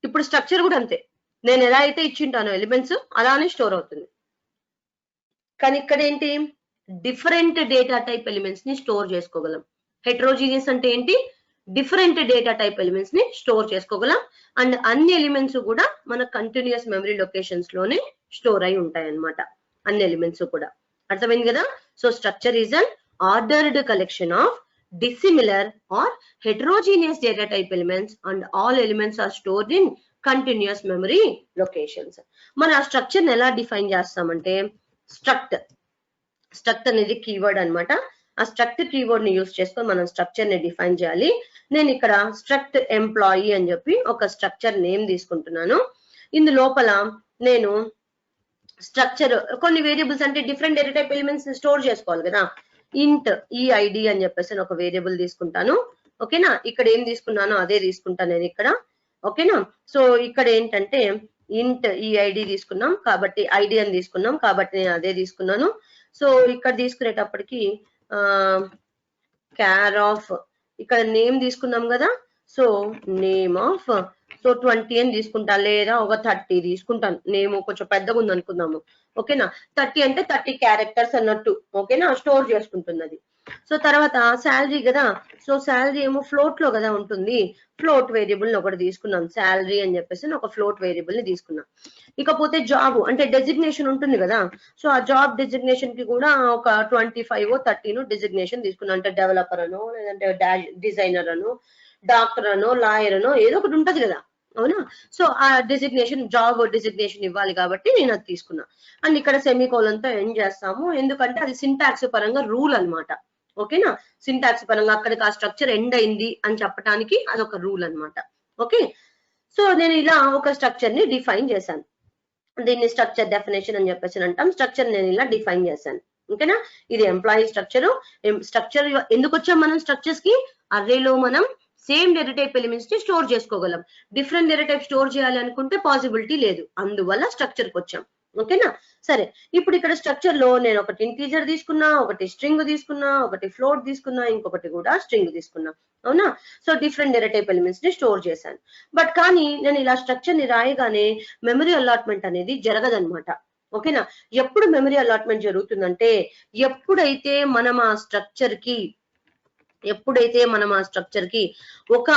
Speaker 1: ఇప్పుడు స్ట్రక్చర్ కూడా అంతే, నేను ఎలా అయితే ఇచ్చింటానో ఎలిమెంట్స్ అలానే స్టోర్ అవుతుంది. కానీ ఇక్కడ ఏంటి? డిఫరెంట్ డేటా టైప్ ఎలిమెంట్స్ ని స్టోర్ చేసుకోగలం. హెటరోజీనియస్ అంటే ఏంటి? డిఫరెంట్ డేటా టైప్ ఎలిమెంట్స్ ని స్టోర్ చేసుకోగలం, అండ్ అన్ని ఎలిమెంట్స్ కూడా మన కంటిన్యూస్ మెమరీ లొకేషన్స్ లోనే స్టోర్ అయి ఉంటాయి అన్నమాట, అన్ని ఎలిమెంట్స్ కూడా. అర్థమైంది కదా. So structure is an ordered collection of dissimilar or heterogeneous data type elements and all elements are stored in continuous memory locations. మన ఆ స్ట్రక్చర్ ని ఎలా డిఫైన్ చేస్తామంటే, స్ట్రక్ట్ అనేది కీవర్డ్ అన్నమాట. ఆ స్ట్రక్ట్ కీవర్డ్ ని యూజ్ చేసుకొని మనం స్ట్రక్చర్ ని డిఫైన్ చేయాలి. నేను ఇక్కడ స్ట్రక్ట్ ఎంప్లాయీ అని చెప్పి ఒక స్ట్రక్చర్ నేమ్ తీసుకుంటున్నాను. ఇందు లోపల నేను స్ట్రక్చర్ కొన్ని వేరియబుల్స్ అంటే different data type elements store చేసుకోవాలి కదా. ఇంట్ ఈఐడి అని చెప్పేసి ఒక వేరియబుల్ తీసుకుంటాను. ఓకేనా, ఇక్కడ ఏం తీసుకున్నానో అదే తీసుకుంటాను నేను ఇక్కడ. ఓకేనా, సో ఇక్కడ ఏంటంటే ఇంట్ ఈఐడి తీసుకున్నాం కాబట్టి ఐడి అని తీసుకున్నాం కాబట్టి నేను అదే తీసుకున్నాను. సో ఇక్కడ తీసుకునేటప్పటికి క్యార్ ఆఫ్ ఇక్కడ నేమ్ తీసుకున్నాం కదా, సో నేమ్ ఆఫ్ సో 20 అని తీసుకుంటా, లేదా ఒక 30 తీసుకుంటాను. నేమ్ కొంచెం పెద్దగా ఉంది అనుకుందాము. ఓకేనా, 30 అంటే 30 క్యారెక్టర్స్ అన్నట్టు. ఓకేనా, స్టోర్ చేసుకుంటున్నది. సో తర్వాత శాలరీ కదా, సో శాలరీ ఏమో ఫ్లోట్ లో కదా ఉంటుంది. ఫ్లోట్ వేరియబుల్ ఒకటి తీసుకున్నాం, శాలరీ అని చెప్పేసి ఒక ఫ్లోట్ వేరియబుల్ ని తీసుకున్నాం. ఇకపోతే జాబ్ అంటే డెసిగ్నేషన్ ఉంటుంది కదా, సో ఆ జాబ్ డెసిగ్నేషన్ కి కూడా ఒక 25 30 డెసిగ్నేషన్ తీసుకున్నాం. అంటే డెవలపర్ అనో, లేదంటే డిజైనర్ అనో, డాక్టర్ అనో, లాయర్ అనో ఏదో ఒకటి ఉంటది కదా, అవునా. సో ఆ డెసిగ్నేషన్ జాబ్ డెసిగ్నేషన్ ఇవ్వాలి కాబట్టి నేను అది తీసుకున్నా. అండ్ ఇక్కడ సెమీకోలన్ తో ఎండ్ చేస్తాము, ఎందుకంటే అది సింటాక్స్ పరంగా రూల్ అన్నమాట. ఓకేనా, సింటాక్స్ పరంగా అక్కడికి ఆ స్ట్రక్చర్ ఎండ్ అయింది అని చెప్పడానికి అదొక రూల్ అన్నమాట. ఓకే, సో నేను ఇలా ఒక స్ట్రక్చర్ ని డిఫైన్ చేశాను. దీన్ని స్ట్రక్చర్ డెఫినేషన్ అని చెప్పేసి అంటాం. స్ట్రక్చర్ నేను ఇలా డిఫైన్ చేశాను. ఓకేనా, ఇది ఎంప్లాయీ స్ట్రక్చర్. స్ట్రక్చర్ ఎందుకు వచ్చాం మనం స్ట్రక్చర్స్ కి? అర్రేలో మనం సేమ్ డేటా టైప్ ఎలిమెంట్స్ ని స్టోర్ చేసుకోగలం. డిఫరెంట్ డేటా టైప్ స్టోర్ చేయాలి అనుకుంటే పాసిబిలిటీ లేదు, అందువల్ల స్ట్రక్చర్ కి వచ్చాం. ఓకేనా, సరే ఇప్పుడు ఇక్కడ స్ట్రక్చర్ లో నేను ఒకటి ఇంటీజర్ తీసుకున్నా, ఒకటి స్ట్రింగ్ తీసుకున్నా, ఒకటి ఫ్లోట్ తీసుకున్నా, ఇంకొకటి కూడా స్ట్రింగ్ తీసుకున్నా, అవునా. So different data type elements ని స్టోర్ చేశాను. బట్ కానీ నేను ఇలా స్ట్రక్చర్ ని రాయగానే మెమరీ అలాట్మెంట్ అనేది జరగదన్నమాట. ఓకేనా, ఎప్పుడు మెమరీ అలాట్మెంట్ జరుగుతుందంటే ఎప్పుడైతే మనం ఆ స్ట్రక్చర్ కి ఒక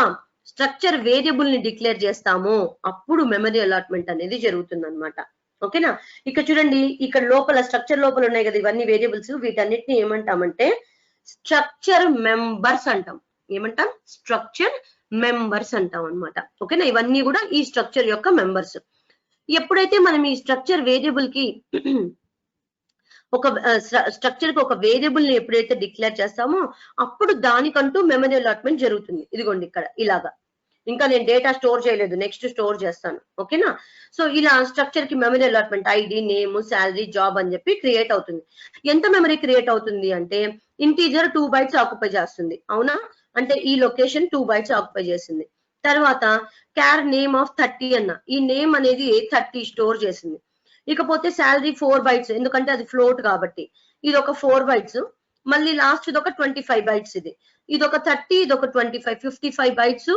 Speaker 1: స్ట్రక్చర్ వేరియబుల్ ని డిక్లేర్ చేస్తామో అప్పుడు మెమరీ అలాట్మెంట్ అనేది జరుగుతుంది అనమాట. ఓకేనా, ఇక్కడ చూడండి, ఇక్కడ లోపల స్ట్రక్చర్ లోపల ఉన్నాయి కదా ఇవన్నీ వేరియబుల్స్, వీటన్నిటిని ఏమంటామంటే స్ట్రక్చర్ మెంబర్స్ అంటాం. ఏమంటాం? స్ట్రక్చర్ మెంబర్స్ అంటాం అనమాట. ఓకేనా, ఇవన్నీ కూడా ఈ స్ట్రక్చర్ యొక్క మెంబర్స్. ఎప్పుడైతే మనం ఈ స్ట్రక్చర్ వేరియబుల్ కి ఒక స్ట్రక్చర్ కి ఒక వేరియబుల్ ని ఎప్పుడైతే డిక్లేర్ చేస్తామో అప్పుడు దానికంటూ మెమరీ అలాట్మెంట్ జరుగుతుంది. ఇదిగోండి ఇక్కడ ఇలాగా. ఇంకా నేను డేటా స్టోర్ చేయలేదు, నెక్స్ట్ స్టోర్ చేస్తాను. ఓకేనా, సో ఇలా స్ట్రక్చర్ కి memory allotment ID, name, salary, job అని చెప్పి క్రియేట్ అవుతుంది. ఎంత మెమరీ క్రియేట్ అవుతుంది అంటే ఇంటీజర్ 2 bytes ఆక్యుపై చేస్తుంది, అవునా. అంటే ఈ లొకేషన్ 2 bytes ఆక్యుపై చేసింది. తర్వాత క్యార్ నేమ్ ఆఫ్ 30 అన్న, ఈ నేమ్ అనేది 30 స్టోర్ చేసింది. ఇకపోతే శాలరీ 4 bytes, ఎందుకంటే అది ఫ్లోట్ కాబట్టి ఇది ఒక 4 bytes. మళ్ళీ లాస్ట్ ఇది ఒక 25 bytes. ఇది ఒక 30, ఇది ఒక 25, 55 bytes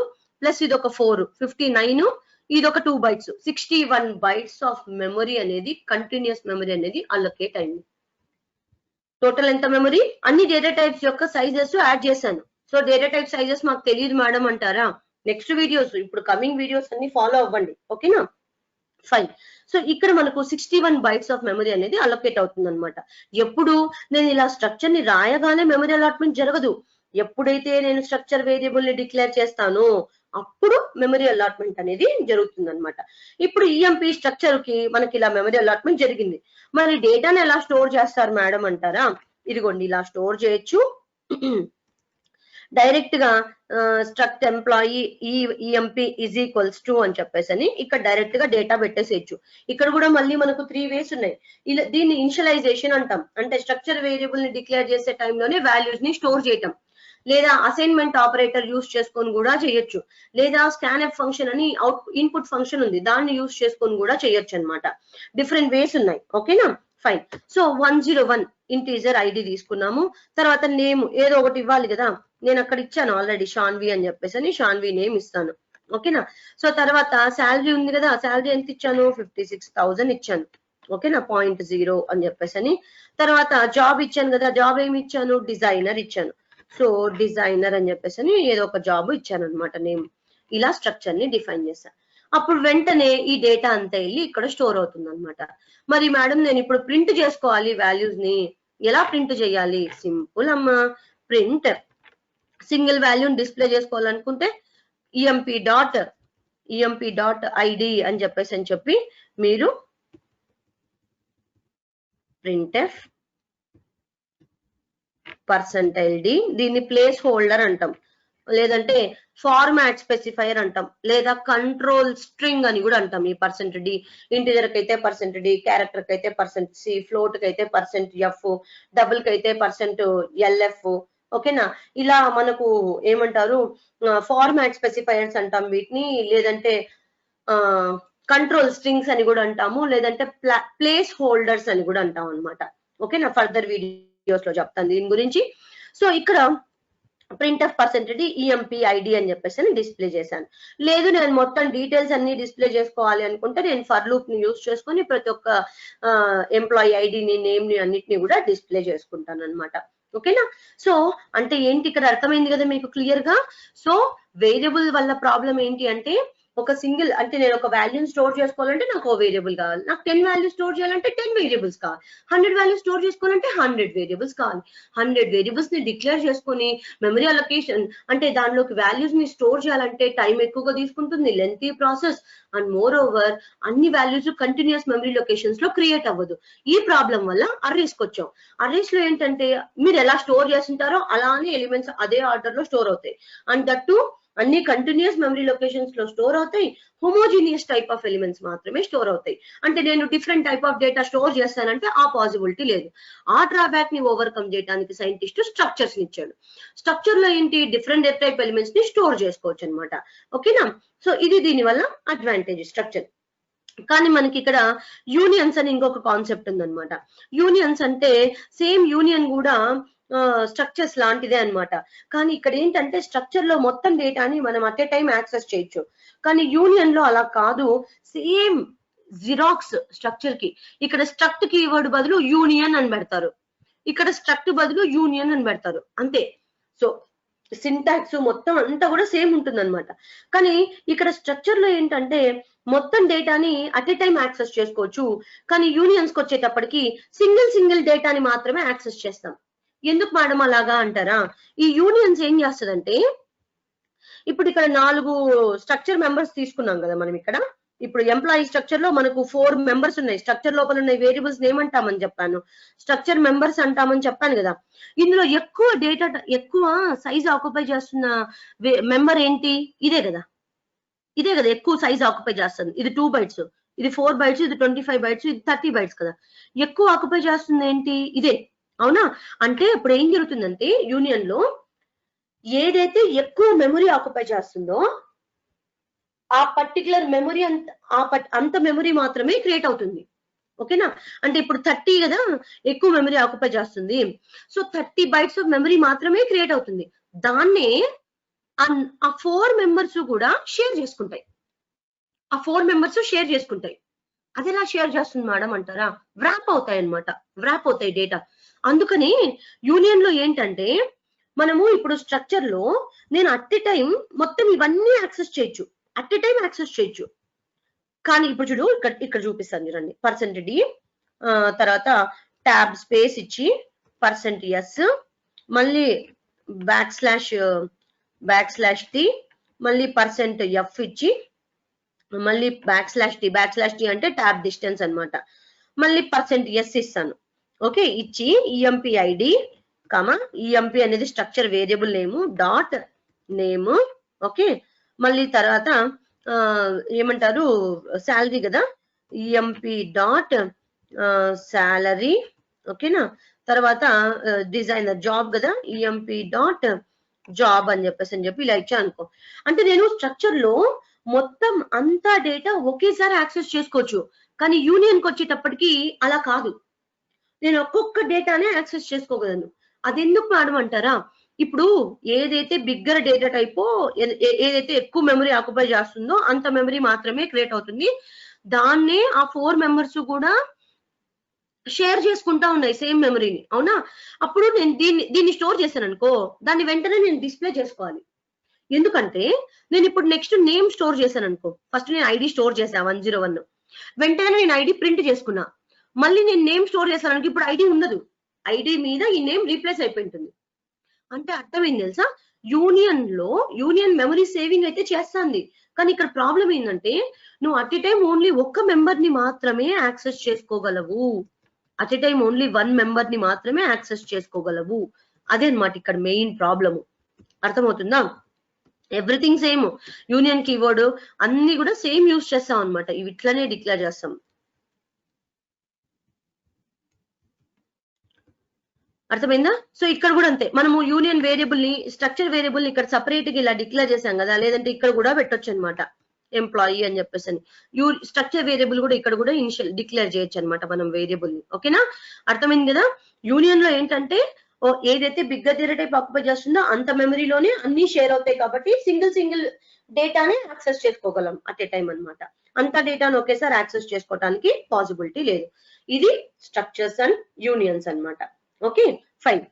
Speaker 1: ప్లస్ ఇది ఒక 4, 59, ఇది ఒక 2 bytes, 61 bytes ఆఫ్ మెమరీ అనేది కంటిన్యూస్ మెమరీ అనేది అలొకేట్ అయింది. టోటల్ ఎంత మెమరీ? అన్ని డేటా టైప్స్ యొక్క సైజెస్ యాడ్ చేశాను. సో డేటా టైప్ సైజెస్ మాకు తెలియదు మేడం అంటారా? నెక్స్ట్ వీడియోస్, ఇప్పుడు కమింగ్ వీడియోస్ అన్ని ఫాలో అవ్వండి. ఓకేనా, ఫైన్. సో ఇక్కడ మనకు 61 bytes ఆఫ్ మెమరీ అనేది అలొకేట్ అవుతుంది అనమాట. ఎప్పుడు నేను ఇలా స్ట్రక్చర్ ని రాయగానే మెమరీ అలాట్మెంట్ జరగదు. ఎప్పుడైతే నేను స్ట్రక్చర్ వేరియబుల్ ని డిక్లేర్ చేస్తానో అప్పుడు మెమరీ అలాట్మెంట్ అనేది జరుగుతుంది అనమాట. ఇప్పుడు ఈఎంపీ స్ట్రక్చర్ కి మనకి ఇలా మెమరీ అలాట్మెంట్ జరిగింది. మరి డేటాను ఎలా స్టోర్ చేస్తారు మేడం అంటారా? ఇదిగోండి ఇలా స్టోర్ చేయొచ్చు. డైరెక్ట్ గా struct employee EMP is equals to అని చెప్పేసి ఇక్కడ డైరెక్ట్ గా డేటా పెట్టేసేయచ్చు. ఇక్కడ కూడా మళ్ళీ మనకు 3 ways ఉన్నాయి. ఇలా దీన్ని ఇనిషియలైజేషన్ అంటాం, అంటే స్ట్రక్చర్ వేరియబుల్ ని డిక్లేర్ చేసే టైంలోనే వాల్యూస్ ని స్టోర్ చేయటం. లేదా అసైన్మెంట్ ఆపరేటర్ యూస్ చేసుకొని కూడా చేయొచ్చు. లేదా స్కాన్ఎఫ్ ఫంక్షన్ అని ఇన్పుట్ ఫంక్షన్ ఉంది, దాన్ని యూస్ చేసుకొని కూడా చేయొచ్చు అనమాట. డిఫరెంట్ వేస్ ఉన్నాయి. ఓకేనా, ఫైన్. సో 101 ఇంటీజర్ ఐడి తీసుకున్నాము. తర్వాత నేమ్ ఏదో ఒకటి ఇవ్వాలి కదా, నేను అక్కడ ఇచ్చాను ఆల్రెడీ షాన్వి అని చెప్పేసి షాన్వి నేమ్ ఇస్తాను. ఓకేనా, సో తర్వాత శాలరీ ఉంది కదా, శాలరీ ఎంత ఇచ్చాను? 56,000 ఇచ్చాను. ఓకేనా, 0.0 అని చెప్పేసి. తర్వాత జాబ్ ఇచ్చాను కదా, జాబ్ ఏమి ఇచ్చాను? డిజైనర్ ఇచ్చాను. సో డిజైనర్ అని చెప్పేసి ఏదో ఒక జాబ్ ఇచ్చాను అనమాట నేమ్. ఇలా స్ట్రక్చర్ ని డిఫైన్ చేశాను. అప్పుడు వెంటనే ఈ డేటా అంతా వెళ్ళి ఇక్కడ స్టోర్ అవుతుంది అనమాట. మరి మేడం నేను ఇప్పుడు ప్రింట్ చేసుకోవాలి వాల్యూస్ ని, ఎలా ప్రింట్ చేయాలి? సింపుల్ అమ్మా, ప్రింట్ సింగిల్ వాల్యూని డిస్ప్లే చేసుకోవాలనుకుంటే ఈఎంపీ డాట్ ఐడి అని చెప్పి మీరు ప్రింట్ఎఫ్ %d, దీన్ని ప్లేస్ హోల్డర్ అంటాం. లేదంటే ఫార్మాట్ స్పెసిఫైయర్ అంటాం, లేదా కంట్రోల్ స్ట్రింగ్ అని కూడా అంటాం. ఈ %d ఇంటిజర్ కి అయితే %d, క్యారెక్టర్ కి అయితే %c, ఫ్లోట్ కి అయితే %f, డబుల్ కి అయితే %lf. ఓకేనా? ఇలా మనకు ఏమంటారు ఫార్మాట్ స్పెసిఫైయర్స్ అంటాం వీటిని, లేదంటే కంట్రోల్ స్ట్రింగ్స్ అని కూడా అంటాము, లేదంటే ప్లేస్ హోల్డర్స్ అని కూడా అంటాం అనమాట. ఓకేనా? ఫర్దర్ వీడియోస్ లో చెప్తాను దీని గురించి. సో ఇక్కడ printf %d emp id అని చెప్పేసి డిస్ప్లే చేశాను. లేదు నేను మొత్తం డీటెయిల్స్ అన్ని డిస్ప్లే చేసుకోవాలి అనుకుంటే నేను ఫర్ లూప్ ని యూజ్ చేసుకొని ప్రతి ఒక్క ఎంప్లాయీ ఐడిని, నేమ్ ని అన్నిటిని కూడా డిస్ప్లే చేసుకుంటాను అనమాట. ఓకేనా? సో అంటే ఏంటి ఇక్కడ అర్థమైంది కదా మీకు క్లియర్ గా. సో వేరియబుల్ వల్ల ప్రాబ్లం ఏంటి అంటే, ఒక సింగిల్ అంటే నేను ఒక వాల్యూని స్టోర్ చేసుకోవాలంటే నాకు ఓ వేరియబుల్ కావాలి, నాకు 10 వాల్యూస్ స్టోర్ చేయాలంటే 10 వేరియబుల్స్ కావాలి, 100 వాల్యూస్ స్టోర్ చేసుకోవాలంటే 100 వేరియబుల్స్ కావాలి. 100 వేరియబుల్స్ ని డిక్లేర్ చేసుకొని మెమరీ అలొకేషన్ అంటే దానిలోకి వాల్యూస్ ని స్టోర్ చేయాలంటే టైం ఎక్కువగా తీసుకుంటుంది, lengthy process, and more over అన్ని వాల్యూస్ కంటిన్యూస్ మెమరీ లొకేషన్స్ లో క్రియేట్ అవ్వదు. ఈ ప్రాబ్లం వల్ల అర్రేస్ కి వచ్చాం. అర్రేస్ లో ఏంటంటే మీరు ఎలా స్టోర్ చేస్తుంటారో అలానే ఎలిమెంట్స్ అదే ఆర్డర్ లో స్టోర్ అవుతాయి, అండ్ దట్టు అన్ని కంటిన్యూస్ మెమరీ లొకేషన్స్ లో స్టోర్ అవుతాయి. హోమోజీనియస్ టైప్ ఆఫ్ ఎలిమెంట్స్ మాత్రమే స్టోర్ అవుతాయి. అంటే నేను different type of data store చేస్తానంటే ఆ పాసిబిలిటీ లేదు. ఆ డ్రాబ్యాక్ ని ఓవర్కమ్ చేయడానికి సైంటిస్ట్ స్ట్రక్చర్స్ ని ఇచ్చాడు. స్ట్రక్చర్ లో ఏంటి, డిఫరెంట్ టైప్ ఎలిమెంట్స్ ని స్టోర్ చేసుకోవచ్చు అనమాట. ఓకేనా? సో ఇది దీని వల్ల అడ్వాంటేజ్ స్ట్రక్చర్. కానీ మనకి ఇక్కడ యూనియన్స్ అని ఇంకొక కాన్సెప్ట్ ఉందన్నమాట. యూనియన్స్ అంటే సేమ్ యూనియన్ కూడా స్ట్రక్చర్స్ లాంటిదే అన్నమాట. కానీ ఇక్కడ ఏంటంటే స్ట్రక్చర్ లో మొత్తం డేటాని మనం అట్ ఏ టైం యాక్సెస్ చేయొచ్చు, కానీ యూనియన్ లో అలా కాదు. సేమ్ జిరాక్స్ స్ట్రక్చర్ కి ఇక్కడ స్ట్రక్ట్ కీవర్డ్ బదులు యూనియన్ అని పెడతారు, ఇక్కడ స్ట్రక్ట్ బదులు యూనియన్ అని పెడతారు, అంతే. సో సింటాక్స్ మొత్తం అంతా కూడా సేమ్ ఉంటుంది అనమాట. కానీ ఇక్కడ స్ట్రక్చర్ లో ఏంటంటే మొత్తం డేటాని అట్ ఏ టైం యాక్సెస్ చేసుకోవచ్చు, కానీ యూనియన్స్ కి వచ్చేటప్పటికి సింగిల్ డేటాని మాత్రమే యాక్సెస్ చేస్తాం. ఎందుకు మేడం అలాగా అంటారా? ఈ యూనియన్స్ ఏం చేస్తుందంటే, ఇప్పుడు ఇక్కడ 4 స్ట్రక్చర్ మెంబర్స్ తీసుకున్నాం కదా మనం ఇక్కడ. ఇప్పుడు ఎంప్లాయీ స్ట్రక్చర్ లో మనకు 4 మెంబర్స్ ఉన్నాయి. స్ట్రక్చర్ లోపల ఉన్న వేరియబుల్స్ ఏమంటామని చెప్పాను, స్ట్రక్చర్ మెంబర్స్ అంటామని చెప్పాను కదా. ఇందులో ఎక్కువ డేటా, ఎక్కువ సైజ్ ఆక్యుపై చేస్తున్న మెంబర్ ఏంటి, ఇదే కదా. ఎక్కువ సైజ్ ఆక్యుపై చేస్తుంది. ఇది 2 bytes, ఇది 4 bytes, ఇది 25 bytes, ఇది 30 bytes కదా. ఎక్కువ ఆక్యుపై చేస్తుంది ఏంటి, ఇదే. అవునా? అంటే ఇప్పుడు ఏం జరుగుతుందంటే యూనియన్ లో ఏదైతే ఎక్కువ మెమరీ ఆక్యుపై చేస్తుందో ఆ పర్టికులర్ మెమరీ అంత మెమరీ మాత్రమే క్రియేట్ అవుతుంది. ఓకేనా? అంటే ఇప్పుడు 30 కదా ఎక్కువ మెమరీ ఆక్యుపై చేస్తుంది, సో 30 bytes ఆఫ్ మెమరీ మాత్రమే క్రియేట్ అవుతుంది. దాన్నే ఆ 4 మెంబర్స్ కూడా షేర్ చేసుకుంటాయి. ఆ 4 మెంబర్స్ షేర్ చేసుకుంటాయి. అది ఎలా షేర్ చేస్తుంది మేడం అంటారా? వ్రాప్ అవుతాయి అన్నమాట, వ్రాప్ అవుతాయి డేటా. అందుకని యూనియన్ లో ఏంటంటే మనము ఇప్పుడు స్ట్రక్చర్ లో నేను అట్ ఎ టైం మొత్తం ఇవన్నీ యాక్సెస్ చేయొచ్చు, అట్ ఎ టైం యాక్సెస్ చేయొచ్చు. కానీ ఇప్పుడు చూడు ఇక్కడ చూపిస్తాను చూడండి. %d తర్వాత ట్యాబ్ స్పేస్ ఇచ్చి %s మళ్ళీ /t మళ్ళీ %f ఇచ్చి మళ్ళీ /t అంటే ట్యాబ్ డిస్టెన్స్ అన్నమాట. మళ్ళీ %s ఇస్తాను. ఓకే, ఇచ్చి emp id emp అనేది structure variable name dot name. Okay, మళ్ళీ తర్వాత ఏమంటారు శాలరీ కదా, emp డాట్ శాలరీ. ఓకేనా? తర్వాత డిజైనర్ జాబ్ కదా, emp డాట్ జాబ్ అని చెప్పి ఇలా ఇచ్చా అనుకో. అంటే నేను స్ట్రక్చర్ లో మొత్తం అంతా డేటా ఒకేసారి యాక్సెస్ చేసుకోవచ్చు, కానీ యూనియన్ కి వచ్చేటప్పటికి అలా కాదు. నేను ఒక్కొక్క డేటానే యాక్సెస్ చేసుకోగలను. అది ఎందుకు మేడం అంటారా? ఇప్పుడు ఏదైతే బిగ్గర్ డేటా టైపో, ఏదైతే ఎక్కువ మెమరీ ఆక్యుపై చేస్తుందో అంత మెమరీ మాత్రమే క్రియేట్ అవుతుంది. దాన్నే ఆ 4 మెంబర్స్ కూడా షేర్ చేసుకుంటా ఉన్నాయి సేమ్ మెమరీని. అవునా? అప్పుడు నేను దీన్ని స్టోర్ చేశాను అనుకో, దాన్ని వెంటనే నేను డిస్ప్లే చేసుకోవాలి. ఎందుకంటే నేను ఇప్పుడు నెక్స్ట్ నేమ్ స్టోర్ చేశాను అనుకో, ఫస్ట్ నేను ఐడి స్టోర్ చేశా 101, వెంటనే నేను ఐడి ప్రింట్ చేసుకున్నా. మళ్ళీ నేను నేమ్ స్టోర్ చేశాను, ఇప్పుడు ఐడి ఉండదు, ఐడి మీద ఈ నేమ్ రీప్లేస్ అయిపోయింటుంది. అంటే అర్థమైంది తెలుసా? యూనియన్ మెమరీ సేవింగ్ అయితే చేస్తుంది, కానీ ఇక్కడ ప్రాబ్లం ఏంటంటే నువ్వు అట్ ఎ టైం ఓన్లీ ఒక్క మెంబర్ ని మాత్రమే యాక్సెస్ చేసుకోగలవు. At a time only 1 member ని మాత్రమే యాక్సెస్ చేసుకోగలవు. అదే అన్నమాట ఇక్కడ మెయిన్ ప్రాబ్లము. అర్థమవుతుందా? Everything same. యూనియన్ కీవర్డ్ అన్ని కూడా సేమ్ యూజ్ చేస్తాం అనమాట. ఇవి ఇట్లనే డిక్లేర్ చేస్తాం. అర్థమైందా? సో ఇక్కడ కూడా అంతే. మనము యూనియన్ వేరియబుల్ ని స్ట్రక్చర్ వేరియబుల్ ని ఇక్కడ సపరేట్ గా ఇలా డిక్లేర్ చేసాం కదా, లేదంటే ఇక్కడ కూడా పెట్టొచ్చు అనమాట ఎంప్లాయీ అని చెప్పేసి అని. స్ట్రక్చర్ వేరియబుల్ కూడా ఇక్కడ కూడా ఇనిషియల్ డిక్లేర్ చేయొచ్చు అనమాట మనం వేరియబుల్ ని. ఓకేనా? అర్థమైంది కదా? యూనియన్ లో ఏంటంటే ఏదైతే బిగ్గర్ డేటా టైప్ ఆక్యుపై చేస్తుందో అంత మెమరీలోనే అన్ని షేర్ అవుతాయి కాబట్టి సింగిల్ డేటానే యాక్సెస్ చేసుకోగలం అట్ ఏ టైం అనమాట. అంత డేటాను ఒకేసారి యాక్సెస్ చేసుకోవడానికి పాసిబిలిటీ లేదు. ఇది స్ట్రక్చర్స్ అండ్ యూనియన్స్ అన్నమాట. Okay fine.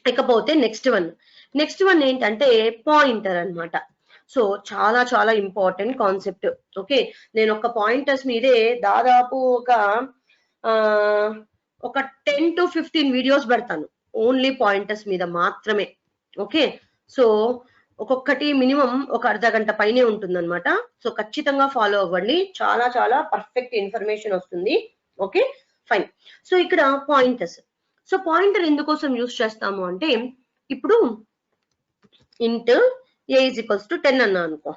Speaker 1: ఇకపోతే నెక్స్ట్ వన్ ఏంటంటే పాయింటర్ అన్నమాట. సో చాలా ఇంపార్టెంట్ కాన్సెప్ట్. ఓకే, నేను ఒక పాయింటర్స్ మీదే దాదాపు ఒక 10 to 15 వీడియోస్ పెడతాను ఓన్లీ పాయింటర్స్ మీద మాత్రమే. ఓకే, సో ఒక్కొక్కటి మినిమం ఒక అర్ధ గంట పైనే ఉంటుందన్నమాట. సో ఖచ్చితంగా ఫాలో అవ్వండి, చాలా పర్ఫెక్ట్ ఇన్ఫర్మేషన్ వస్తుంది. Okay fine. సో ఇక్కడ పాయింటర్స్. సో పాయింటర్ ఎందుకోసం యూజ్ చేస్తాము అంటే, ఇప్పుడు ఇంట్ ఏ ఈజ్ ఈక్వల్స్ టు 10 అన్నా అనుకో.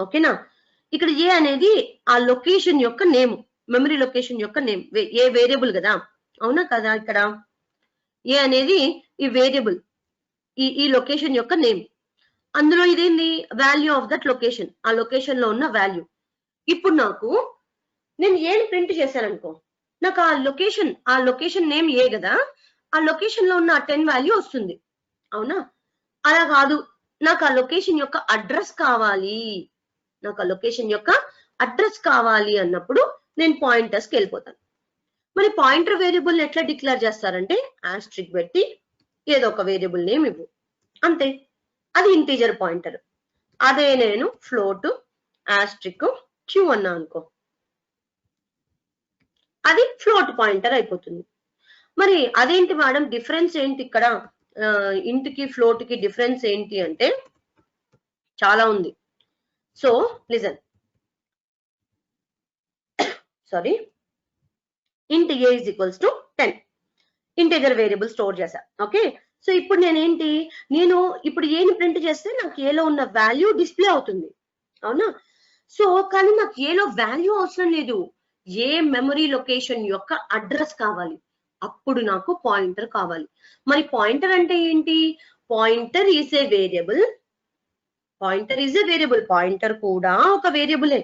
Speaker 1: ఓకేనా? ఇక్కడ ఏ అనేది ఆ లొకేషన్ యొక్క నేమ్, మెమరీ లొకేషన్ యొక్క నేమ్. ఏ వేరియబుల్ కదా, అవునా కదా? ఇక్కడ ఏ అనేది ఈ వేరియబుల్, ఈ లొకేషన్ యొక్క నేమ్. అందులో ఇదేంది వాల్యూ ఆఫ్ దట్ లొకేషన్, ఆ లొకేషన్ లో ఉన్న వాల్యూ. ఇప్పుడు నేను ఏని ప్రింట్ చేశాను అనుకో, నాకు ఆ లొకేషన్ నేమ్ ఏ కదా, ఆ లొకేషన్ లో ఉన్న 10 వాల్యూ వస్తుంది. అవునా? అలా కాదు, నాకు ఆ లొకేషన్ యొక్క అడ్రస్ కావాలి, అన్నప్పుడు నేను పాయింటర్స్ కి వెళ్ళిపోతాను. మరి పాయింటర్ వేరియబుల్ ఎట్లా డిక్లేర్ చేస్తారంటే, ఆస్ట్రిక్ పెట్టి ఏదో ఒక వేరియబుల్ నేమ్ ఇవ్వు, అంతే. అది ఇంటీజర్ పాయింటర్. అదే నేను ఫ్లోట్ ఆస్ట్రిక్ క్యూ అన్నా అనుకో, అది ఫ్లోట్ పాయింటర్ అయిపోతుంది. మరి అదేంటి మేడం డిఫరెన్స్ ఏంటి ఇక్కడ, ఇంట్ కి ఫ్లోట్ కి డిఫరెన్స్ ఏంటి అంటే చాలా ఉంది. So listen, sorry, int a is equals to 10 integer variable store చేశా. ఓకే, సో ఇప్పుడు నేను ఇప్పుడు ఏని ప్రింట్ చేస్తే నాకు ఏలో ఉన్న వాల్యూ డిస్ప్లే అవుతుంది, అవునా? సో కానీ నాకు ఏలో వాల్యూ అవసరం లేదు, ఏ మెమరీ లొకేషన్ యొక్క అడ్రస్ కావాలి, అప్పుడు నాకు పాయింటర్ కావాలి. మరి పాయింటర్ అంటే ఏంటి? Pointer is a variable, pointer కూడా ఒక వేరియబులే.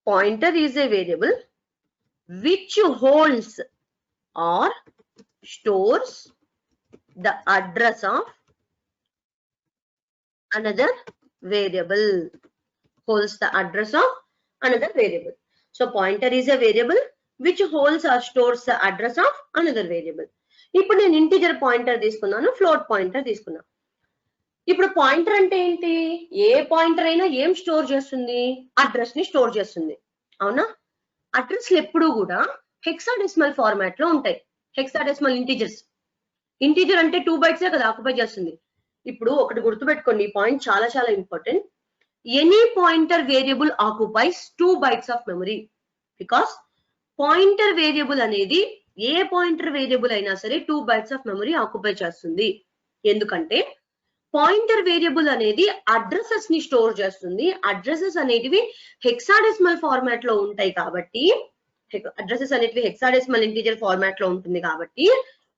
Speaker 1: Pointer is a variable which holds or stores the address of another variable. So pointer is a variable which holds or stores the address of another variable. ఇప్పుడు నేను integer pointer తీసుకున్నాను, float pointer తీసుకున్నాను. ఇప్పుడు pointer అంటే ఏంటి? ఏ pointer అయినా ఏం store చేస్తుంది? అడ్రస్ ని స్టోర్ చేస్తుంది, అవునా? అడ్రస్లు ఎప్పుడు కూడా హెక్సాడెసిమల్ ఫార్మాట్ లో ఉంటాయి. హెక్సాడెసిమల్ ఇంటీజర్ అంటే 2 bytes కదా ఆక్యుపై చేస్తుంది. ఇప్పుడు ఒకటి గుర్తుపెట్టుకోండి, ఈ పాయింట్ చాలా important. Any pointer variable occupies 2 bytes of memory. Because pointer variable అనేది ఏ పాయింటర్ వేరియబుల్ అయినా సరే 2 bytes ఆఫ్ మెమరీ ఆక్యుపై చేస్తుంది. ఎందుకంటే పాయింటర్ వేరియబుల్ అనేది అడ్రసెస్ ని స్టోర్ చేస్తుంది. అడ్రసెస్ అనేటివి హెక్సాడెసిమల్ ఫార్మాట్ లో ఉంటాయి కాబట్టి, హెక్సాడెసిమల్ ఇంటీజర్ ఫార్మాట్ లో ఉంటుంది కాబట్టి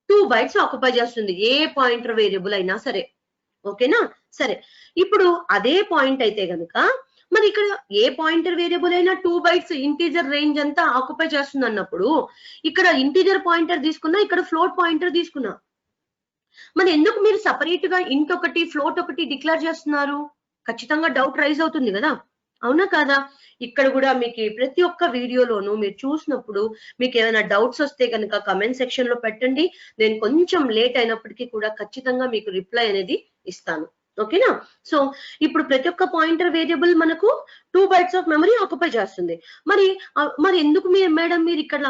Speaker 1: 2 bytes ఆక్యుపై చేస్తుంది ఏ పాయింటర్ వేరియబుల్ అయినా సరే. ఓకేనా? సరే, ఇప్పుడు అదే పాయింట్ అయితే గనుక మరి ఇక్కడ ఏ పాయింటర్ వేరియబుల్ అయినా 2 bytes ఇంటీజర్ రేంజ్ అంతా ఆక్యుపై చేస్తుంది అన్నప్పుడు, ఇక్కడ ఇంటీజర్ పాయింటర్ తీసుకున్నా, ఇక్కడ ఫ్లోట్ పాయింటర్ తీసుకున్నా, మరి ఎందుకు మీరు సపరేట్ గా ఇంట్ ఒకటి ఫ్లోట్ ఒకటి డిక్లేర్ చేస్తున్నారు? ఖచ్చితంగా డౌట్ రైజ్ అవుతుంది కదా, అవునా కాదా? ఇక్కడ కూడా మీకు ప్రతి ఒక్క వీడియోలోనూ మీరు చూసినప్పుడు మీకు ఏమైనా డౌట్స్ వస్తే కనుక కమెంట్ సెక్షన్ లో పెట్టండి. నేను కొంచెం లేట్ అయినప్పటికీ కూడా ఖచ్చితంగా మీకు రిప్లై అనేది ఇస్తాను. ఓకేనా? సో ఇప్పుడు ప్రతి ఒక్క పాయింటర్ వేరియబుల్ మనకు 2 bytes ఆఫ్ మెమరీ ఆక్యుపై చేస్తుంది. మరి ఎందుకు మేడం మీరు ఇక్కడ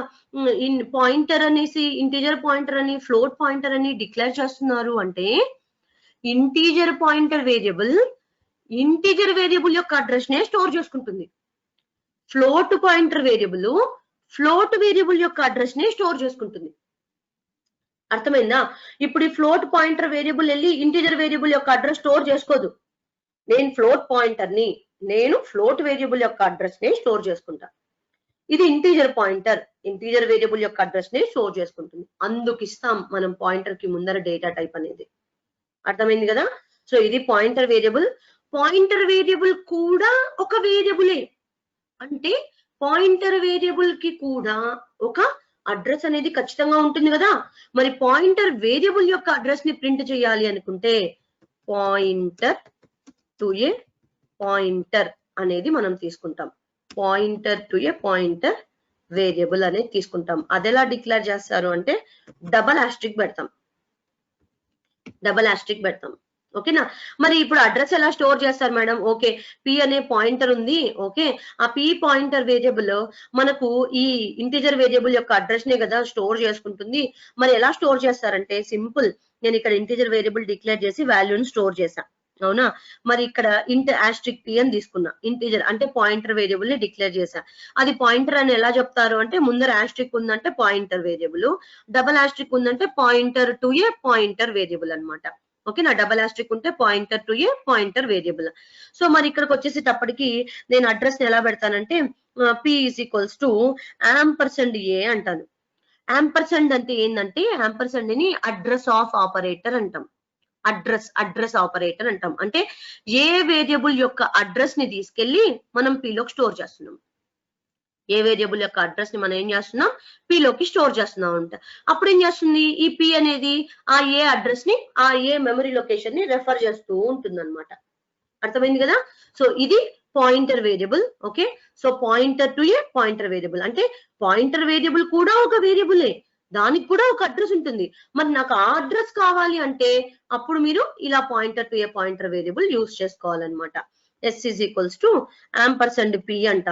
Speaker 1: పాయింటర్ అనేసి ఇంటీజర్ పాయింటర్ అని ఫ్లోట్ పాయింటర్ అని డిక్లేర్ చేస్తున్నారు అంటే, integer pointer variable integer variable యొక్క అడ్రస్ నే స్టోర్ చేసుకుంటుంది. Float pointer variable float variable యొక్క అడ్రస్ నే స్టోర్ చేసుకుంటుంది. అర్థమైందా? ఇప్పుడు ఈ ఫ్లోట్ పాయింటర్ వేరియబుల్ వెళ్ళి ఇంటీజర్ వేరియబుల్ యొక్క అడ్రస్ స్టోర్ చేసుకోదు. నేను ఫ్లోట్ వేరియబుల్ యొక్క అడ్రస్ ని స్టోర్ చేసుకుంటా. ఇది ఇంటీజర్ పాయింటర్, ఇంటీజర్ వేరియబుల్ యొక్క అడ్రస్ ని స్టోర్ చేసుకుంటుంది. అందుకు ఇస్తాం మనం పాయింటర్ కి ముందర డేటా టైప్ అనేది. అర్థమైంది కదా? సో ఇది పాయింటర్ వేరియబుల్. పాయింటర్ వేరియబుల్ కూడా ఒక వేరియబులే. అంటే పాయింటర్ వేరియబుల్ కి కూడా ఒక అడ్రస్ అనేది ఖచ్చితంగా ఉంటుంది కదా. మరి పాయింటర్ వేరియబుల్ యొక్క అడ్రస్ ని ప్రింట్ చేయాలి అనుకుంటే పాయింటర్ టు ఏ పాయింటర్ అనేది మనం తీసుకుంటాం. Pointer to a pointer variable అనేది తీసుకుంటాం. అది ఎలా డిక్లేర్ చేస్తారు అంటే డబల్ ఆస్ట్రిక్ పెడతాం. ఓకేనా? మరి ఇప్పుడు అడ్రస్ ఎలా స్టోర్ చేస్తారు మేడం? ఓకే, పి అనే పాయింటర్ ఉంది. ఓకే, ఆ పి పాయింటర్ వేరియబుల్ మనకు ఈ ఇంటిజర్ వేరియబుల్ యొక్క అడ్రస్ నే కదా స్టోర్ చేసుకుంటుంది. మరి ఎలా స్టోర్ చేస్తారంటే సింపుల్, నేను ఇక్కడ ఇంటిజర్ వేరియబుల్ డిక్లేర్ చేసి వాల్యూని స్టోర్ చేశా. అవునా? మరి ఇక్కడ ఇంట్ ఆస్ట్రిక్ పి అని తీసుకున్నా. ఇంటిజర్ అంటే పాయింటర్ వేరియబుల్ ని డిక్లేర్ చేశా. అది పాయింటర్ అని ఎలా చెప్తారు అంటే ముందర ఆస్ట్రిక్ ఉందంటే పాయింటర్ వేరియబుల్, డబల్ ఆస్ట్రిక్ ఉందంటే pointer to a pointer variable అన్నమాట. ఓకేనా? డబల్ ఆస్ట్రిక్ ఉంటే pointer to a pointer variable. So మరి ఇక్కడికి వచ్చేసేటప్పటికి నేను అడ్రస్ ని ఎలా పెడతానంటే పి ఈజ్ ఈక్వల్స్ టు యాంపర్సెండ్ ఏ అంటాను. యాంపర్సెండ్ అంటే ఏంటంటే యాంపర్సెండ్ ని అడ్రస్ ఆఫ్ ఆపరేటర్ అంటాం. అడ్రస్ ఆపరేటర్ అంటాం. అంటే ఏ వేరియబుల్ యొక్క అడ్రస్ ని తీసుకెళ్లి మనం పిలోకి స్టోర్ చేస్తున్నాం. ఏ వేరియబుల్ యొక్క అడ్రస్ ని మనం ఏం చేస్తున్నాం? పి లోకి స్టోర్ చేస్తున్నాం అంట. అప్పుడు ఏం చేస్తుంది? ఈ పి అనేది ఆ ఏ అడ్రస్ ని, ఆ ఏ మెమరీ లొకేషన్ ని రెఫర్ చేస్తూ ఉంటుంది అనమాట. అర్థమైంది కదా? సో ఇది pointer variable. Okay, so pointer to a pointer variable అంటే పాయింటర్ వేరియబుల్ కూడా ఒక వేరియబులే, దానికి కూడా ఒక అడ్రస్ ఉంటుంది. మరి నాకు ఆ అడ్రస్ కావాలి అంటే అప్పుడు మీరు ఇలా pointer to a pointer variable use చేసుకోవాలన్నమాట. S is equals to ampersand P అంట.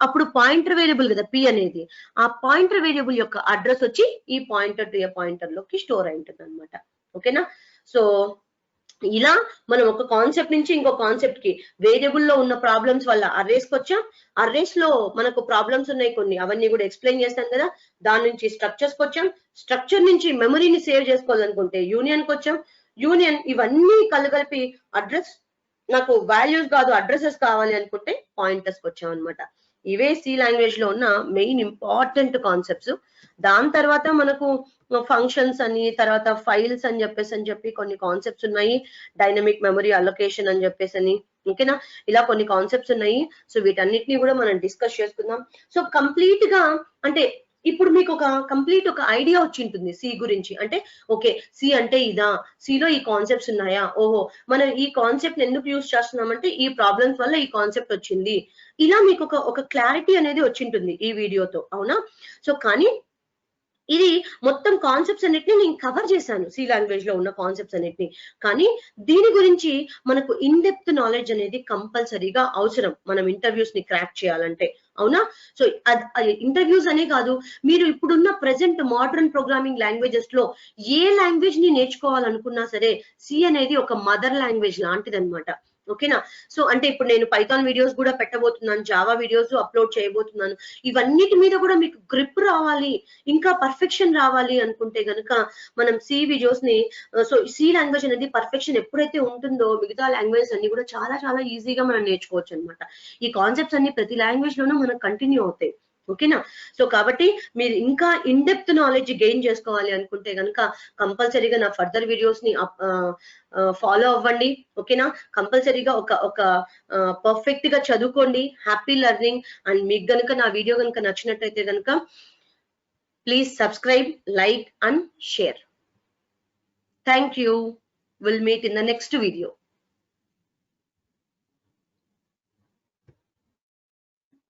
Speaker 1: అప్పుడు పాయింటర్ వేరియబుల్ కదా పి అనేది, ఆ పాయింటర్ వేరియబుల్ యొక్క అడ్రస్ వచ్చి ఈ పాయింటర్ టు ఏ పాయింటర్ లోకి స్టోర్ అయి ఉంటుంది అనమాట. ఓకేనా? సో ఇలా మనం ఒక కాన్సెప్ట్ నుంచి ఇంకో కాన్సెప్ట్ కి వేరియబుల్ లో ఉన్న ప్రాబ్లమ్స్ వల్ల అర్రేస్ కి వచ్చాం. అర్రేస్ లో మనకు ప్రాబ్లమ్స్ ఉన్నాయి కొన్ని, అవన్నీ కూడా ఎక్స్ప్లెయిన్ చేస్తాం కదా. దాని నుంచి స్ట్రక్చర్స్ కి వచ్చాం. స్ట్రక్చర్ నుంచి మెమరీని సేవ్ చేసుకోవాలనుకుంటే యూనియన్ కి వచ్చాం. యూనియన్ ఇవన్నీ కలగలిపి అడ్రస్, నాకు వాల్యూస్ కాదు అడ్రసెస్ కావాలి అనుకుంటే పాయింటర్స్ కి వచ్చాం అనమాట. ఇవే సి లాంగ్వేజ్ లో ఉన్న మెయిన్ ఇంపార్టెంట్ కాన్సెప్ట్స్. దాని తర్వాత మనకు ఫంక్షన్స్ అని, తర్వాత ఫైల్స్ అని చెప్పి కొన్ని కాన్సెప్ట్స్ ఉన్నాయి. డైనమిక్ మెమరీ అలొకేషన్ అని చెప్పేసి, ఓకేనా? ఇలా కొన్ని కాన్సెప్ట్స్ ఉన్నాయి. సో వీటన్నిటిని కూడా మనం డిస్కస్ చేసుకుందాం. సో కంప్లీట్ గా అంటే ఇప్పుడు మీకు ఒక కంప్లీట్ ఒక ఐడియా వచ్చి ఉంటుంది సి గురించి. అంటే ఓకే, సి అంటే ఇదా, సిలో ఈ కాన్సెప్ట్స్ ఉన్నాయా, ఓహో మనం ఈ కాన్సెప్ట్ ఎందుకు యూజ్ చేస్తున్నామంటే ఈ ప్రాబ్లమ్స్ వల్ల ఈ కాన్సెప్ట్ వచ్చింది. ఇలా మీకు ఒక క్లారిటీ అనేది వచ్చింటుంది ఈ వీడియోతో. అవునా? సో కానీ ఇది మొత్తం కాన్సెప్ట్స్ అన్నిటిని నేను కవర్ చేశాను, సి లాంగ్వేజ్ లో ఉన్న కాన్సెప్ట్స్ అన్నిటిని. కానీ దీని గురించి మనకు ఇన్ డెప్త్ నాలెడ్జ్ అనేది కంపల్సరీగా అవసరం మనం ఇంటర్వ్యూస్ ని క్రాక్ చేయాలంటే. అవునా? సో ఇంటర్వ్యూస్ అనే కాదు, మీరు ఇప్పుడున్న ప్రెసెంట్ మోడర్న్ ప్రోగ్రామింగ్ లాంగ్వేజెస్ లో ఏ లాంగ్వేజ్ ని నేర్చుకోవాలనుకున్నా సరే సి అనేది ఒక మదర్ లాంగ్వేజ్ లాంటిది అనమాట. ఓకేనా? సో అంటే ఇప్పుడు నేను పైథాన్ వీడియోస్ కూడా పెట్టబోతున్నాను, జావా వీడియోస్ అప్లోడ్ చేయబోతున్నాను. ఇవన్నిటి మీద కూడా మీకు గ్రిప్ రావాలి, ఇంకా పర్ఫెక్షన్ రావాలి అనుకుంటే గనుక మనం సి వీడియోస్ ని, సో సి లాంగ్వేజ్ అనేది పర్ఫెక్షన్ ఎప్పుడైతే ఉంటుందో మిగతా లాంగ్వేజ్ అన్ని కూడా చాలా చాలా ఈజీగా మనం నేర్చుకోవచ్చు అనమాట. ఈ కాన్సెప్ట్స్ అన్ని ప్రతి లాంగ్వేజ్ లోనూ మనకు కంటిన్యూ అవుతాయి. ఓకేనా? సో కాబట్టి మీరు ఇంకా ఇన్ డెప్త్ నాలెడ్జ్ గెయిన్ చేసుకోవాలి అనుకుంటే కనుక కంపల్సరీగా నా ఫర్దర్ వీడియోస్ ని ఫాలో అవ్వండి. ఓకేనా? కంపల్సరీగా ఒక పర్ఫెక్ట్ గా చదువుకోండి. Happy learning. అండ్ మీకు గనుక నా వీడియో కనుక నచ్చినట్టయితే కనుక please subscribe, like and share. Thank you. Will meet in the next video.